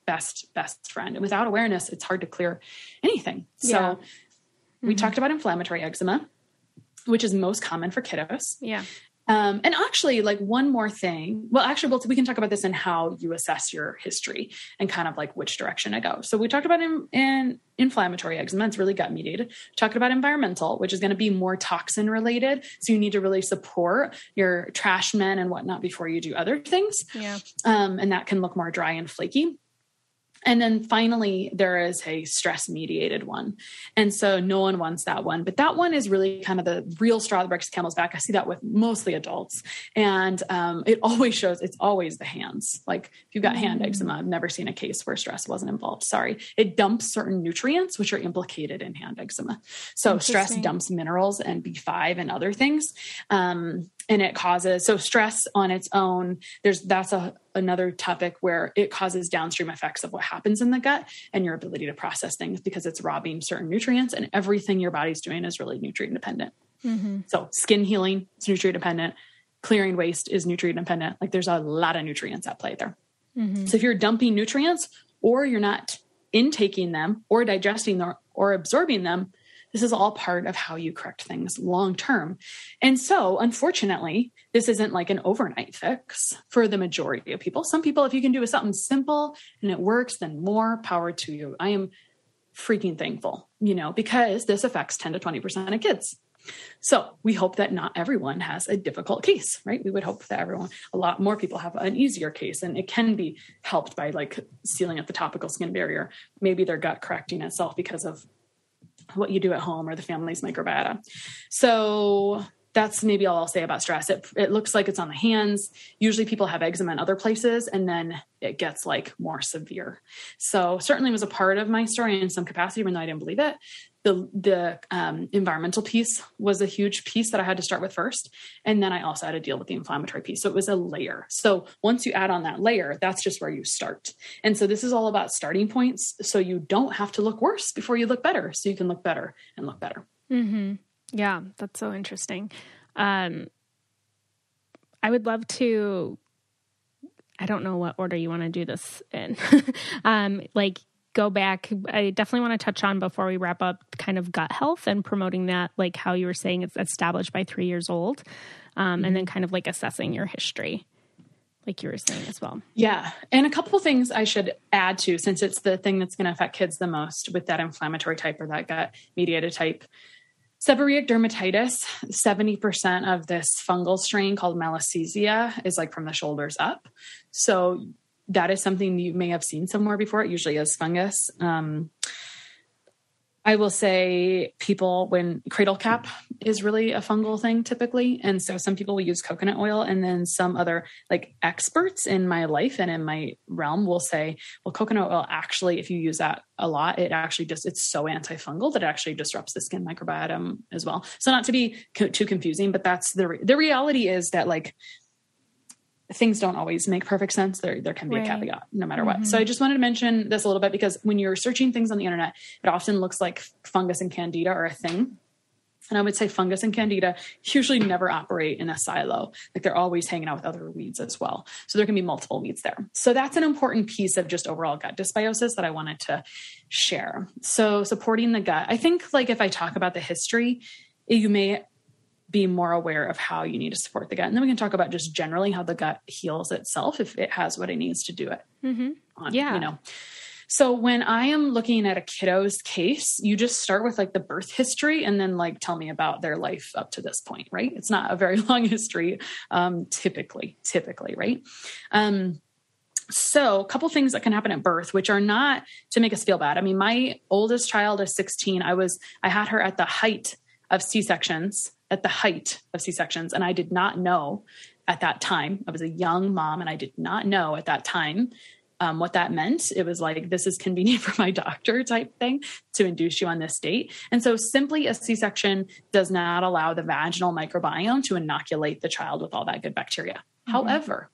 friend. And without awareness, it's hard to clear anything. So we talked about inflammatory eczema, which is most common for kiddos. Yeah. And actually, like one more thing, we can talk about this and how you assess your history and kind of like which direction to go. So we talked about in inflammatory eczema, it's really gut mediated. We talked about environmental, which is going to be more toxin related. So you need to really support your trash men and whatnot before you do other things. Yeah. And that can look more dry and flaky. And then finally, there is a stress mediated one. And so no one wants that one, but that one is really kind of the real straw that breaks the camel's back. I see that with mostly adults, and it always shows, it's always the hands. Like if you've got hand eczema, I've never seen a case where stress wasn't involved. Sorry. It dumps certain nutrients, which are implicated in hand eczema. So stress dumps minerals and B5 and other things. And it causes, so stress on its own, that's another topic where it causes downstream effects of what happens in the gut and your ability to process things, because it's robbing certain nutrients, and everything your body's doing is really nutrient dependent. So skin healing is nutrient dependent. Clearing waste is nutrient dependent. Like there's a lot of nutrients at play there. So if you're dumping nutrients, or you're not intaking them or digesting them or absorbing them, this is all part of how you correct things long term. And so, unfortunately, this isn't like an overnight fix for the majority of people. Some people, if you can do something simple and it works, then more power to you. I am freaking thankful, because this affects 10 to 20% of kids. So we hope that not everyone has a difficult case, right? We would hope that a lot more people have an easier case, and it can be helped by like sealing up the topical skin barrier. Maybe their gut correcting itself because of what you do at home or the family's microbiota. So that's maybe all I'll say about stress. It looks like it's on the hands. Usually people have eczema in other places, and then it gets like more severe. So certainly was a part of my story in some capacity, even though I didn't believe it. The environmental piece was a huge piece that I had to start with first. And then I also had to deal with the inflammatory piece. So it was a layer. So once you add on that layer, that's just where you start. And so this is all about starting points. So you don't have to look worse before you look better. So you can look better and look better. Yeah, that's so interesting. I would love to, I don't know what order you want to do this in, go back. I definitely want to touch on, before we wrap up, kind of gut health and promoting that, like how you were saying it's established by 3 years old. And then kind of like assessing your history, like you were saying as well. Yeah. And a couple of things I should add to, since it's the thing that's going to affect kids the most with that inflammatory type or that gut mediated type. Seborrheic dermatitis, 70% of this fungal strain called Malassezia is like from the shoulders up. So that is something you may have seen somewhere before. It usually is fungus. I will say when cradle cap is really a fungal thing typically. And so some people will use coconut oil, and then some other like experts in my life and in my realm will say, well, coconut oil actually, if you use that a lot, it actually it's so antifungal that it actually disrupts the skin microbiome as well. So not to be too confusing, but that's the reality is that like things don't always make perfect sense. There can be a caveat no matter what. So I just wanted to mention this a little bit, because when you're searching things on the internet, it often looks like fungus and candida are a thing. And I would say fungus and candida usually never operate in a silo. Like they're always hanging out with other weeds as well. So there can be multiple weeds there. So that's an important piece of just overall gut dysbiosis that I wanted to share. So supporting the gut, I think like if I talk about the history, you may be more aware of how you need to support the gut. And then we can talk about just generally how the gut heals itself if it has what it needs to do it. Yeah. So when I am looking at a kiddo's case, you just start with like the birth history and then like tell me about their life up to this point, right? It's not a very long history, typically, right? So a couple things that can happen at birth, which are not to make us feel bad. I mean, my oldest child is 16. I had her at the height of C-sections, and I did not know at that time. I was a young mom and I did not know at that time what that meant. It was like, this is convenient for my doctor type thing to induce you on this date. And so simply a C-section does not allow the vaginal microbiome to inoculate the child with all that good bacteria. However,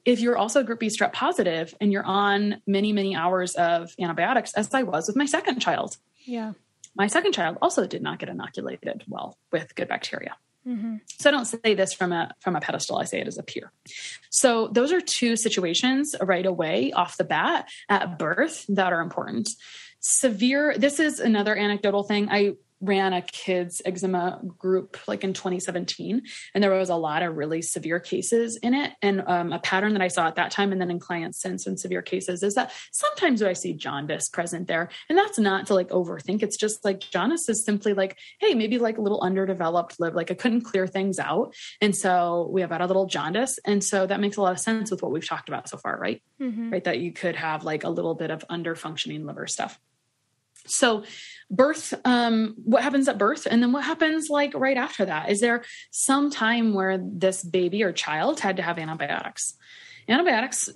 if you're also group B strep positive and you're on many, many hours of antibiotics, as I was with my second child, my second child also did not get inoculated well with good bacteria. So I don't say this from a pedestal. I say it as a peer. So those are two situations right away off the bat at birth that are important. This is another anecdotal thing. I ran a kids eczema group like in 2017, and there was a lot of really severe cases in it. And a pattern that I saw at that time and then in clients since in severe cases is that sometimes I see jaundice present there. And that's not to like overthink. It's just like jaundice is simply like, hey, maybe like a little underdeveloped liver, like I couldn't clear things out. And so we have got a little jaundice. And so that makes a lot of sense with what we've talked about so far, right? Right. That you could have like a little bit of underfunctioning liver stuff. So birth, what happens at birth? And then what happens like right after that? Is there some time where this baby or child had to have antibiotics? Antibiotics,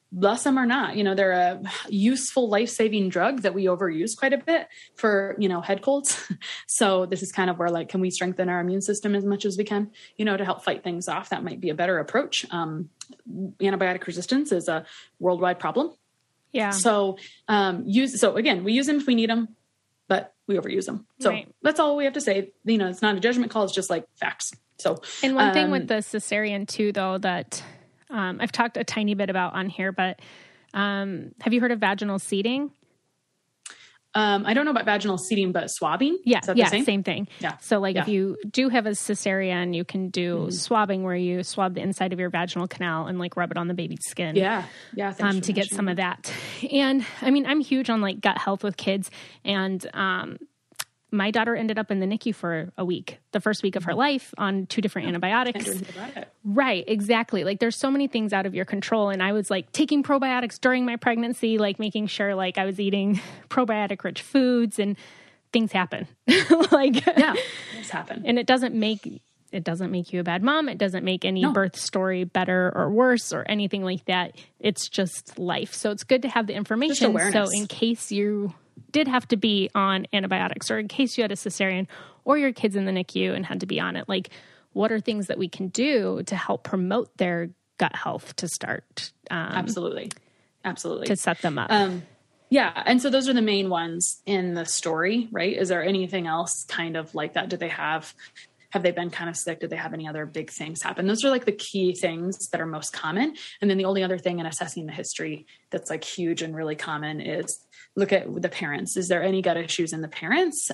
bless them or not, they're a useful life-saving drug that we overuse quite a bit for, head colds. So this is kind of where like, can we strengthen our immune system as much as we can, to help fight things off? That might be a better approach. Antibiotic resistance is a worldwide problem. Yeah. So, again, we use them if we need them, but we overuse them. So That's all we have to say. It's not a judgment call. It's just like facts. So, and one thing with the cesarean too, though, that, I've talked a tiny bit about on here, but, have you heard of vaginal seeding? I don't know about vaginal seeding, but swabbing. Yeah. Is that the same? Same thing. Yeah. So like if you do have a cesarean, you can do swabbing where you swab the inside of your vaginal canal and like rub it on the baby's skin. Yeah. Yeah. To get some of that. And I mean, I'm huge on like gut health with kids, and, my daughter ended up in the NICU for a week, the first week of her life, on 2 different antibiotics. Can't do anything about it. Right, exactly. Like there's so many things out of your control. And I was like taking probiotics during my pregnancy, like making sure like I was eating probiotic rich foods, and things happen. Things happen. And it doesn't make you a bad mom. It doesn't make any birth story better or worse or anything like that. It's just life. So it's good to have the information. Just awareness. So in case you did have to be on antibiotics, or in case you had a cesarean or your kid's in the NICU and had to be on it, like what are things that we can do to help promote their gut health to start? Absolutely. To set them up. Yeah. And so those are the main ones in the story, right? Is there anything else kind of like that? Have they been kind of sick? Did they have any other big things happen? Those are like the key things that are most common. And then the only other thing in assessing the history that's like huge and really common is look at the parents. Is there any gut issues in the parents?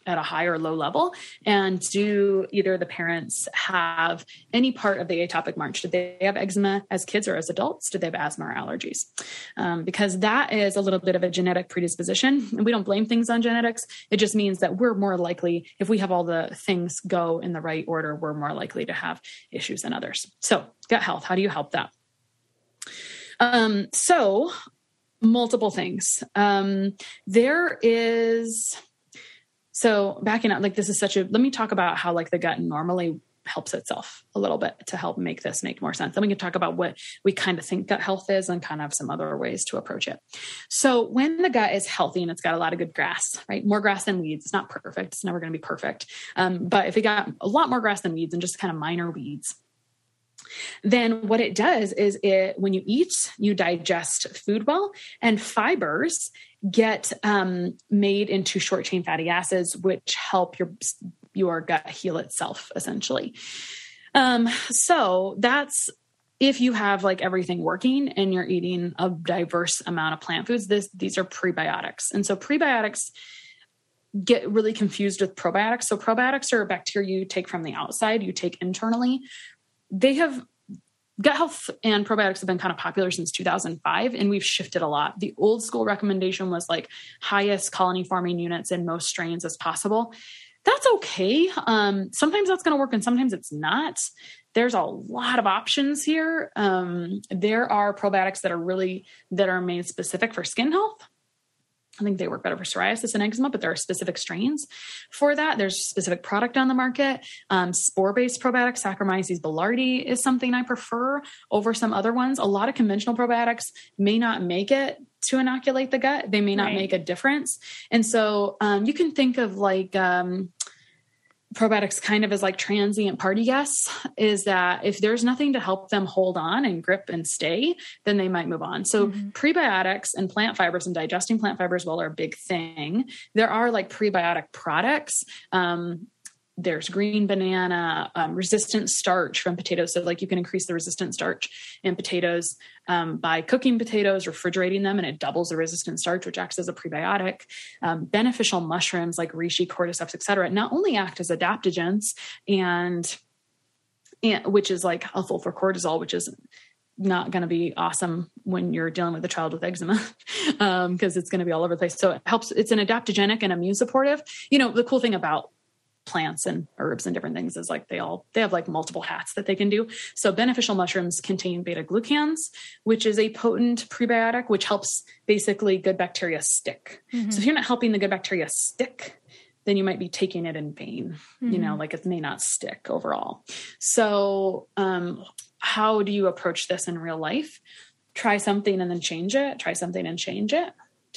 At a high or low level? And do either the parents have any part of the atopic march? Did they have eczema as kids or as adults? Did they have asthma or allergies? Because that is a little bit of a genetic predisposition. And we don't blame things on genetics. It just means that we're more likely, if we have all the things go in the right order, we're more likely to have issues than others. So gut health, how do you help that? So multiple things. So backing up, like this is let me talk about how like the gut normally helps itself a little bit to help make this make more sense. Then we can talk about what we kind of think gut health is and kind of some other ways to approach it. So when the gut is healthy and it's got a lot of good grass, right? More grass than weeds. It's not perfect. It's never going to be perfect. But if we got a lot more grass than weeds and just kind of minor weeds, then what it does is when you eat, you digest food well, and fibers get made into short chain fatty acids, which help your gut heal itself, essentially. So that's if you have like everything working and you're eating a diverse amount of plant foods. These are prebiotics. And so prebiotics get really confused with probiotics. So probiotics are bacteria you take from the outside, you take internally. Gut health and probiotics have been kind of popular since 2005, and we've shifted a lot. The old school recommendation was like highest colony forming units in most strains as possible. That's okay. Sometimes that's going to work and sometimes it's not. There's a lot of options here. There are probiotics that are made specific for skin health. I think they work better for psoriasis and eczema, but there are specific strains for that. There's a specific product on the market. Spore-based probiotics, Saccharomyces boulardii, is something I prefer over some other ones. A lot of conventional probiotics may not make it to inoculate the gut. They may not make a difference. And so you can think of like probiotics kind of as like transient party guests, is that if there's nothing to help them hold on and grip and stay, then they might move on. So prebiotics and plant fibers and digesting plant fibers well are a big thing. There are like prebiotic products. There's green banana, resistant starch from potatoes. So like you can increase the resistant starch in potatoes by cooking potatoes, refrigerating them, and it doubles the resistant starch, which acts as a prebiotic. Beneficial mushrooms like reishi, cordyceps, et cetera, not only act as adaptogens and which is like helpful for cortisol, which is not going to be awesome when you're dealing with a child with eczema, because it's going to be all over the place. So it helps. It's an adaptogenic and immune supportive. You know, the cool thing about plants and herbs and different things is like they have like multiple hats that they can do. So beneficial mushrooms contain beta glucans, which is a potent prebiotic, which helps basically good bacteria stick. So if you're not helping the good bacteria stick, then you might be taking it in vain. You know, like it may not stick overall. So how do you approach this in real life? Try something and then change it. Try something and change it.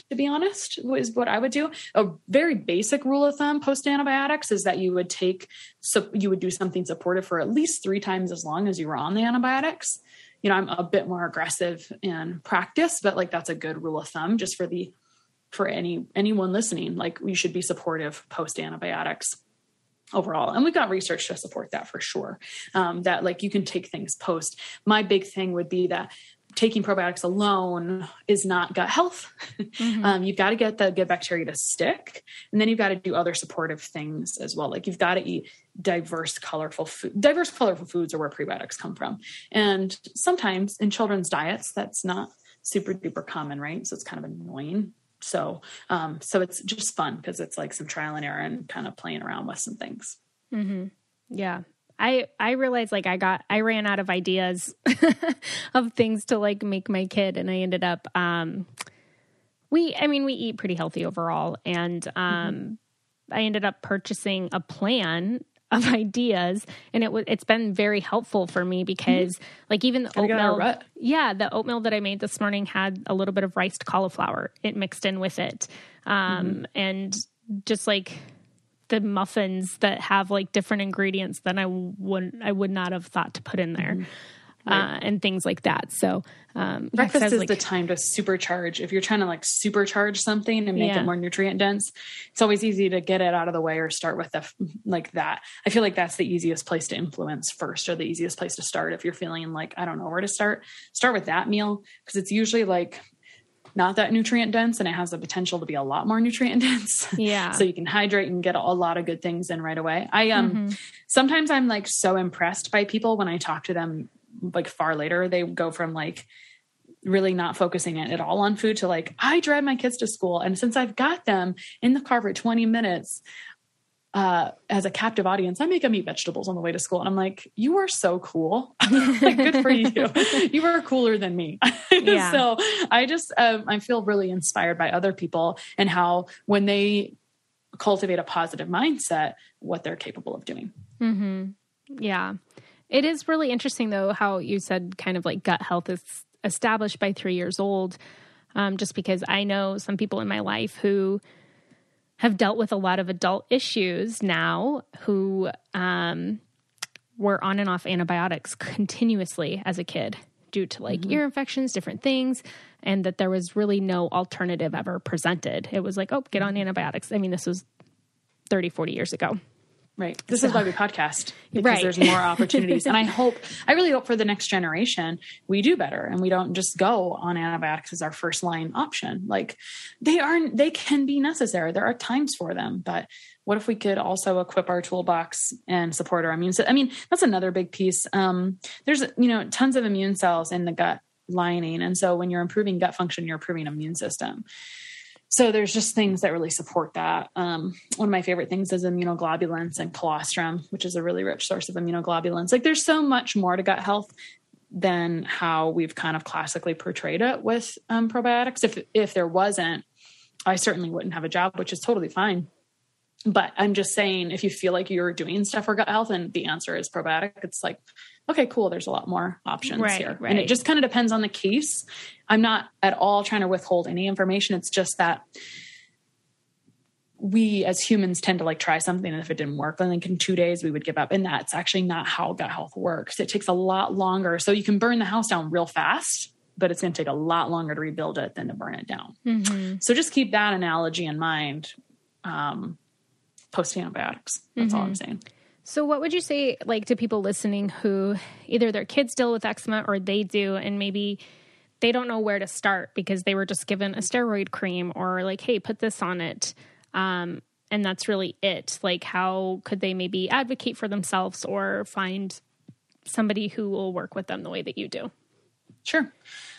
To be honest, is what I would do. A very basic rule of thumb post antibiotics is that you would do something supportive for at least 3 times as long as you were on the antibiotics. You know, I'm a bit more aggressive in practice, but like that's a good rule of thumb just for anyone listening. Like you should be supportive post antibiotics overall. And we've got research to support that for sure. That like you can take things post. My big thing would be that taking probiotics alone is not gut health. You've got to get the good bacteria to stick. And then you've got to do other supportive things as well. Like you've got to eat diverse, colorful foods are where prebiotics come from. And sometimes in children's diets, that's not super duper common, right? So it's kind of annoying. So it's just fun because it's like some trial and error and kind of playing around with some things. Yeah. I realized like I ran out of ideas of things to like make my kid, and I ended up, we eat pretty healthy overall. And, I ended up purchasing a plan of ideas, and it's been very helpful for me because like even the oatmeal that I made this morning had a little bit of riced cauliflower it mixed in with it. And just like the muffins that have like different ingredients than I would not have thought to put in there. And things like that. So, breakfast is the time to supercharge. If you're trying to like supercharge something and make it more nutrient dense, it's always easy to get it out of the way or start with like that. I feel like that's the easiest place to influence first, or the easiest place to start. If you're feeling like, I don't know where to start with that meal. 'Cause it's usually like not that nutrient dense, and it has the potential to be a lot more nutrient dense. Yeah. So you can hydrate and get a lot of good things in right away. Sometimes I'm like so impressed by people when I talk to them like far later. They go from like really not focusing at all on food to like, I drive my kids to school, and since I've got them in the car for 20 minutes, as a captive audience, I make them eat vegetables on the way to school. And I'm like, you are so cool. Like, good for you. You are cooler than me. So I just, I feel really inspired by other people and how when they cultivate a positive mindset, what they're capable of doing. Yeah. It is really interesting though, how you said kind of like gut health is established by 3 years old. Just because I know some people in my life who have dealt with a lot of adult issues now who, were on and off antibiotics continuously as a kid due to like ear infections, different things, and that there was really no alternative ever presented. It was like, oh, get on antibiotics. I mean, this was 30, 40 years ago. Right. This is why we podcast, because there's more opportunities. And I really hope for the next generation, we do better and we don't just go on antibiotics as our first line option. Like they can be necessary. There are times for them, but what if we could also equip our toolbox and support our immune system? I mean, that's another big piece. There's, tons of immune cells in the gut lining. And so when you're improving gut function, you're improving immune system. So there's just things that really support that. One of my favorite things is immunoglobulins and colostrum, which is a really rich source of immunoglobulins. Like there's so much more to gut health than how we've kind of classically portrayed it with probiotics. If there wasn't, I certainly wouldn't have a job, which is totally fine. But I'm just saying, if you feel like you're doing stuff for gut health and the answer is probiotic, it's like, okay, cool. There's a lot more options here. Right. And it just kind of depends on the case. I'm not at all trying to withhold any information. It's just that we as humans tend to like try something. And if it didn't work, then like in 2 days we would give up. And that's actually not how gut health works. It takes a lot longer. So you can burn the house down real fast, but it's going to take a lot longer to rebuild it than to burn it down. Mm-hmm. So just keep that analogy in mind. Post antibiotics. That's all I'm saying. So what would you say, like, to people listening who either their kids deal with eczema or they do, and maybe they don't know where to start because they were just given a steroid cream or like, hey, put this on it. And that's really it. Like, how could they maybe advocate for themselves or find somebody who will work with them the way that you do? Sure.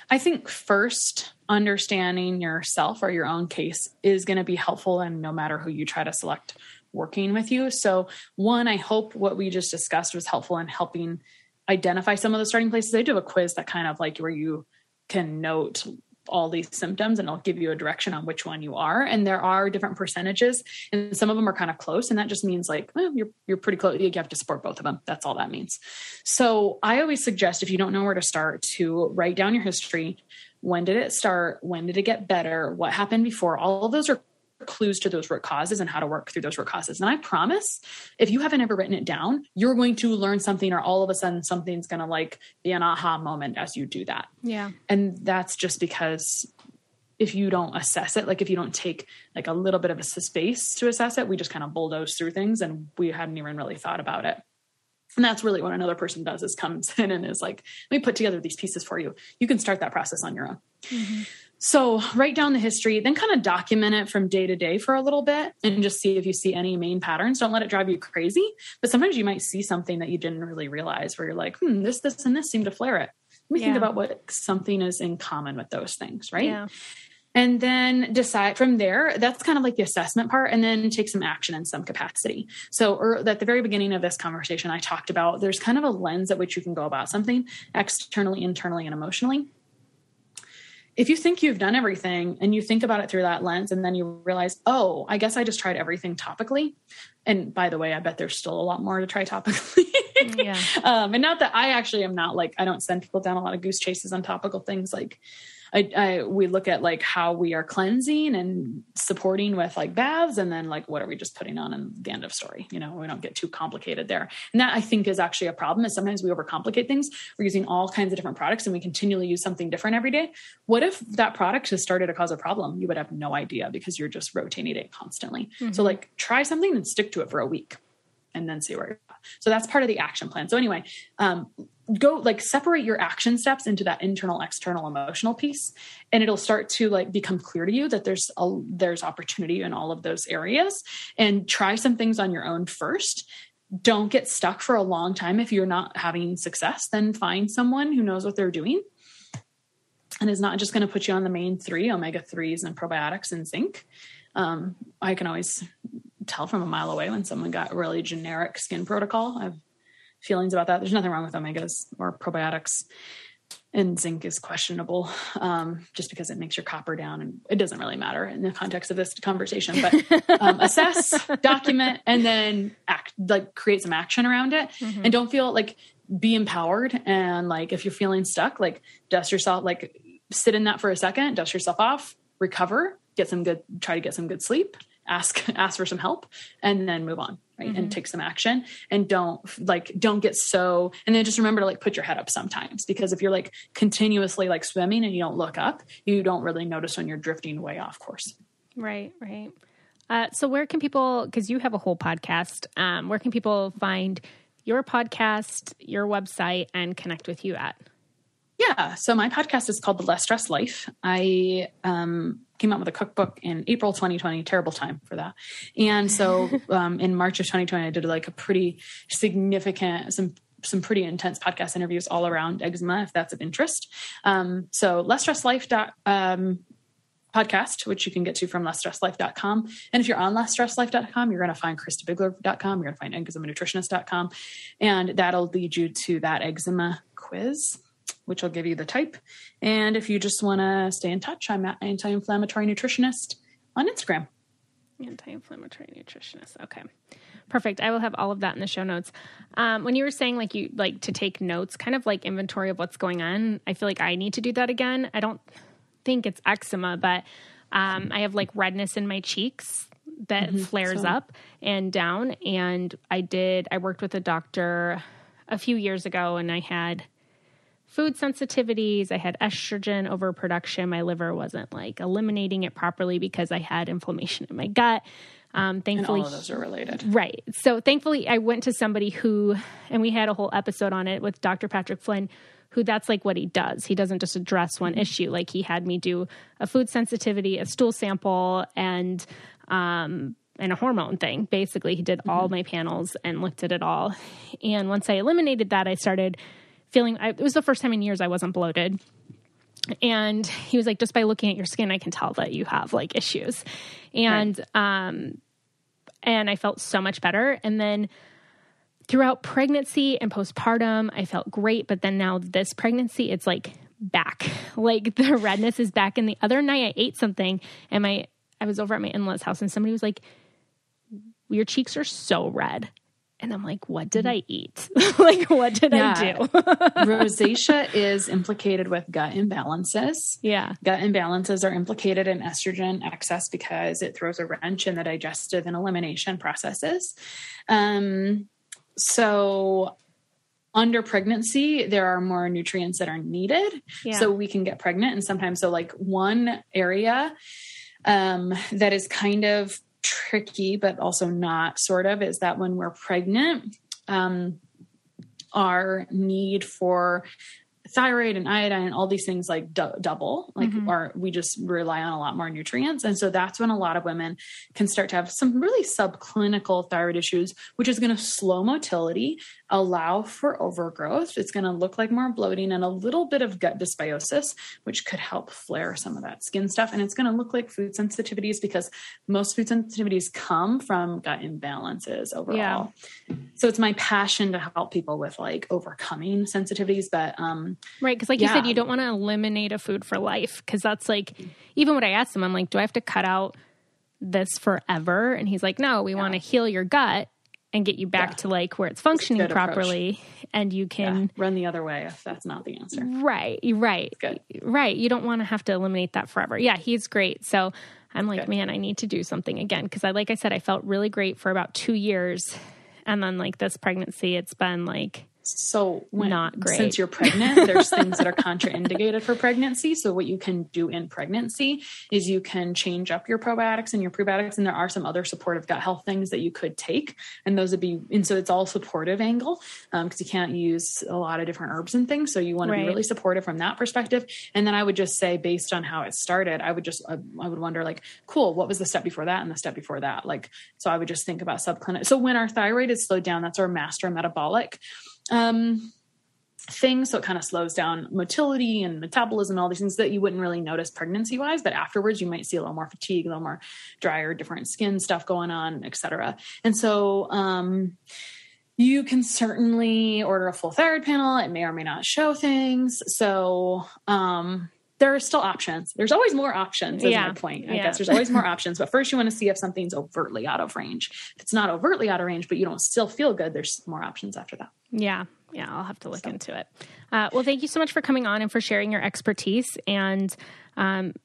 I think first, understanding yourself or your own case is going to be helpful, and no matter who you try to select working with you. So one, I hope what we just discussed was helpful in helping identify some of the starting places. I do have a quiz that kind of like where you can note all these symptoms and it'll give you a direction on which one you are. And there are different percentages and some of them are kind of close. And that just means like, well, you're pretty close. You have to support both of them. That's all that means. So I always suggest, if you don't know where to start, to write down your history. When did it start? When did it get better? What happened before? All of those are clues to those root causes and how to work through those root causes. And I promise, if you haven't ever written it down, you're going to learn something, or all of a sudden something's going to like be an aha moment as you do that. Yeah. And that's just because if you don't assess it, like if you don't take like a little bit of a space to assess it, we just kind of bulldoze through things and we hadn't even really thought about it. And that's really what another person does, is comes in and is like, let me put together these pieces for you. You can start that process on your own. Mm-hmm. So write down the history, then kind of document it from day to day for a little bit and just see if you see any main patterns. Don't let it drive you crazy, but sometimes you might see something that you didn't really realize, where you're like, this, and this seem to flare it. Let me think about what something is in common with those things. Right. Yeah. And then decide from there. That's kind of like the assessment part, and then take some action in some capacity. So at the very beginning of this conversation, I talked about there's kind of a lens at which you can go about something externally, internally, and emotionally. If you think you've done everything and you think about it through that lens, and then you realize, oh, I guess I just tried everything topically. And by the way, I bet there's still a lot more to try topically. Yeah. And not that I actually am not like, I don't send people down a lot of goose chases on topical things. Like we look at like how we are cleansing and supporting with like baths, and then like, what are we just putting on, and the end of story, we don't get too complicated there. And that I think is actually a problem, is sometimes we overcomplicate things. We're using all kinds of different products and we continually use something different every day. What if that product has started to cause a problem? You would have no idea because you're just rotating it constantly. Mm-hmm. So like try something and stick to it for a week and then see where you're at. So that's part of the action plan. So anyway, go like separate your action steps into that internal, external, emotional piece. And it'll start to like become clear to you that there's opportunity in all of those areas, and try some things on your own first. Don't get stuck for a long time. If you're not having success, then find someone who knows what they're doing and is not just going to put you on the main 3, omega-3s and probiotics and zinc. I can always tell from a mile away when someone got a really generic skin protocol. I have feelings about that. There's nothing wrong with omegas or probiotics, and zinc is questionable just because it makes your copper down, and it doesn't really matter in the context of this conversation, but assess, document, and then act, like create some action around it. Mm-hmm. And don't feel like, be empowered. And like, if you're feeling stuck, like dust yourself, like sit in that for a second, dust yourself off, recover, try to get some good sleep, ask for some help, and then move on. right? And take some action, and don't get so, and then just remember to like put your head up sometimes, because if you're like continuously like swimming and you don't look up, you don't really notice when you're drifting way off course. Right. So where can people, because you have a whole podcast, where can people find your podcast, your website, and connect with you at? Yeah. So my podcast is called The Less Stress Life. I came out with a cookbook in April 2020, terrible time for that. And so in March of 2020, I did like a pretty significant, some pretty intense podcast interviews all around eczema, if that's of interest. So podcast, which you can get to from lessstresslife.com. And if you're on lessstresslife.com, you're going to find ChristaBiegler.com. You're going to find eczemanutritionist.com. And that'll lead you to that eczema quiz, which will give you the type. And if you just want to stay in touch, I'm at Anti-Inflammatory Nutritionist on Instagram. Anti-Inflammatory Nutritionist. Okay. Perfect. I will have all of that in the show notes. When you were saying like you like to take notes, kind of like inventory of what's going on, I feel like I need to do that again. I don't think it's eczema, but I have like redness in my cheeks that flares up and down. And I worked with a doctor a few years ago, and I had food sensitivities. I had estrogen overproduction. My liver wasn't like eliminating it properly because I had inflammation in my gut. Thankfully, and all of those are related. Right. So thankfully I went to somebody and we had a whole episode on it with Dr. Patrick Flynn, who that's like what he does. He doesn't just address one issue. Like he had me do a food sensitivity, a stool sample, and a hormone thing. Basically, he did all my panels and looked at it all. And once I eliminated that, I started feeling, it was the first time in years I wasn't bloated. And he was like, just by looking at your skin, I can tell that you have like issues. And, and I felt so much better. And then throughout pregnancy and postpartum, I felt great. But then now this pregnancy, it's like back, like the redness is back. And the other night I ate something and I was over at my in-laws house and somebody was like, your cheeks are so red. And I'm like, what did I eat? Like, what did I do? Rosacea is implicated with gut imbalances. Yeah. Gut imbalances are implicated in estrogen excess because it throws a wrench in the digestive and elimination processes. So under pregnancy, there are more nutrients that are needed. Yeah. So we can get pregnant. And sometimes, so like one area that is kind of tricky, but also not sort of, is that when we're pregnant, our need for thyroid and iodine and all these things like double, like we just rely on a lot more nutrients. And so that's when a lot of women can start to have some really subclinical thyroid issues, which is going to slow motility, allow for overgrowth. It's going to look like more bloating and a little bit of gut dysbiosis, which could help flare some of that skin stuff. And it's going to look like food sensitivities because most food sensitivities come from gut imbalances overall. Yeah. So it's my passion to help people with like overcoming sensitivities, but, right. Cause like you said, you don't want to eliminate a food for life. Cause that's like, even when I asked him, I'm like, do I have to cut out this forever? And he's like, no, we want to heal your gut and get you back to like where it's functioning properly and you can run the other way if that's not the answer. Right. Good. Right. You don't want to have to eliminate that forever. Yeah. He's great. So I'm like, man, I need to do something again. Cause like I said, I felt really great for about 2 years. And then like this pregnancy, it's been like, so not great. Since you're pregnant, there's things that are contraindicated for pregnancy. So what you can do in pregnancy is you can change up your probiotics and your prebiotics. And there are some other supportive gut health things that you could take. And those would be, and so it's all supportive angle because you can't use a lot of different herbs and things. So you want to be really supportive from that perspective. And then I would just say, based on how it started, I would wonder like, cool, what was the step before that and the step before that? Like, so I would just think about subclinic. So when our thyroid is slowed down, that's our master metabolic things. So it kind of slows down motility and metabolism, all these things that you wouldn't really notice pregnancy wise, but afterwards you might see a little more fatigue, a little more drier, different skin stuff going on, et cetera. And so, you can certainly order a full thyroid panel. It may or may not show things. So, there are still options. There's always more options is my point. I guess there's always more options, but first you want to see if something's overtly out of range. If it's not overtly out of range, but you don't still feel good, there's more options after that. Yeah. I'll have to look into it. Well, thank you so much for coming on and for sharing your expertise. And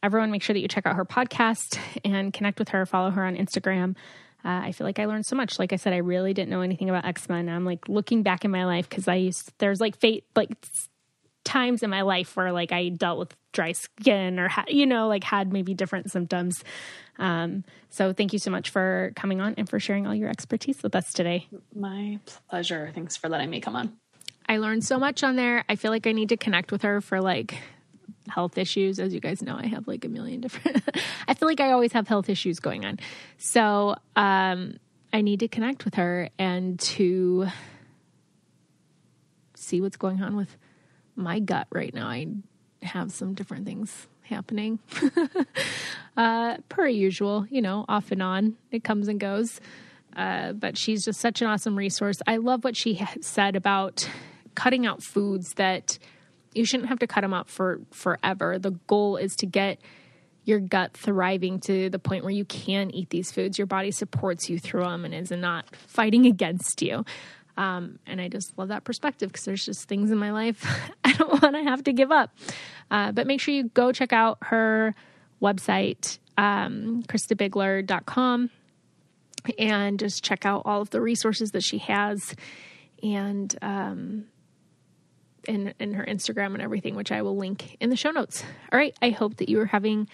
everyone make sure that you check out her podcast and connect with her, follow her on Instagram. I feel like I learned so much. Like I said, I really didn't know anything about eczema, and I'm like looking back in my life because there's like times in my life where like I dealt with dry skin or had maybe different symptoms. So thank you so much for coming on and for sharing all your expertise with us today. My pleasure. Thanks for letting me come on. I learned so much on there. I feel like I need to connect with her for like health issues. As you guys know, I have like a million different, I feel like I always have health issues going on. So, I need to connect with her and to see what's going on with my gut right now. I have some different things happening, per usual, off and on, it comes and goes. But she's just such an awesome resource. I love what she said about cutting out foods that you shouldn't have to cut them out for forever. The goal is to get your gut thriving to the point where you can eat these foods. Your body supports you through them and is not fighting against you. And I just love that perspective because there's just things in my life I don't want to have to give up. But make sure you go check out her website, ChristaBiegler.com, and just check out all of the resources that she has and in her Instagram and everything, which I will link in the show notes. All right. I hope that you are having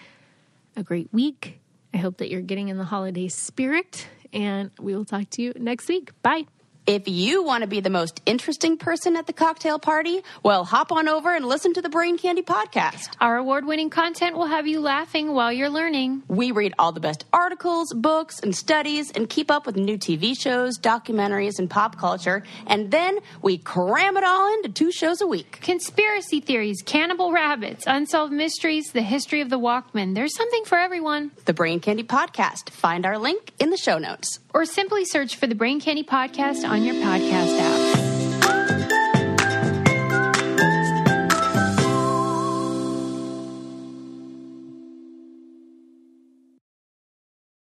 a great week. I hope that you're getting in the holiday spirit, and we will talk to you next week. Bye. If you want to be the most interesting person at the cocktail party, well, hop on over and listen to the Brain Candy podcast. Our award-winning content will have you laughing while you're learning. We read all the best articles, books, and studies and keep up with new TV shows, documentaries, and pop culture. And then we cram it all into 2 shows a week. Conspiracy theories, cannibal rabbits, unsolved mysteries, the history of the Walkman. There's something for everyone. The Brain Candy podcast. Find our link in the show notes. Or simply search for the Brain Candy podcast on your podcast app.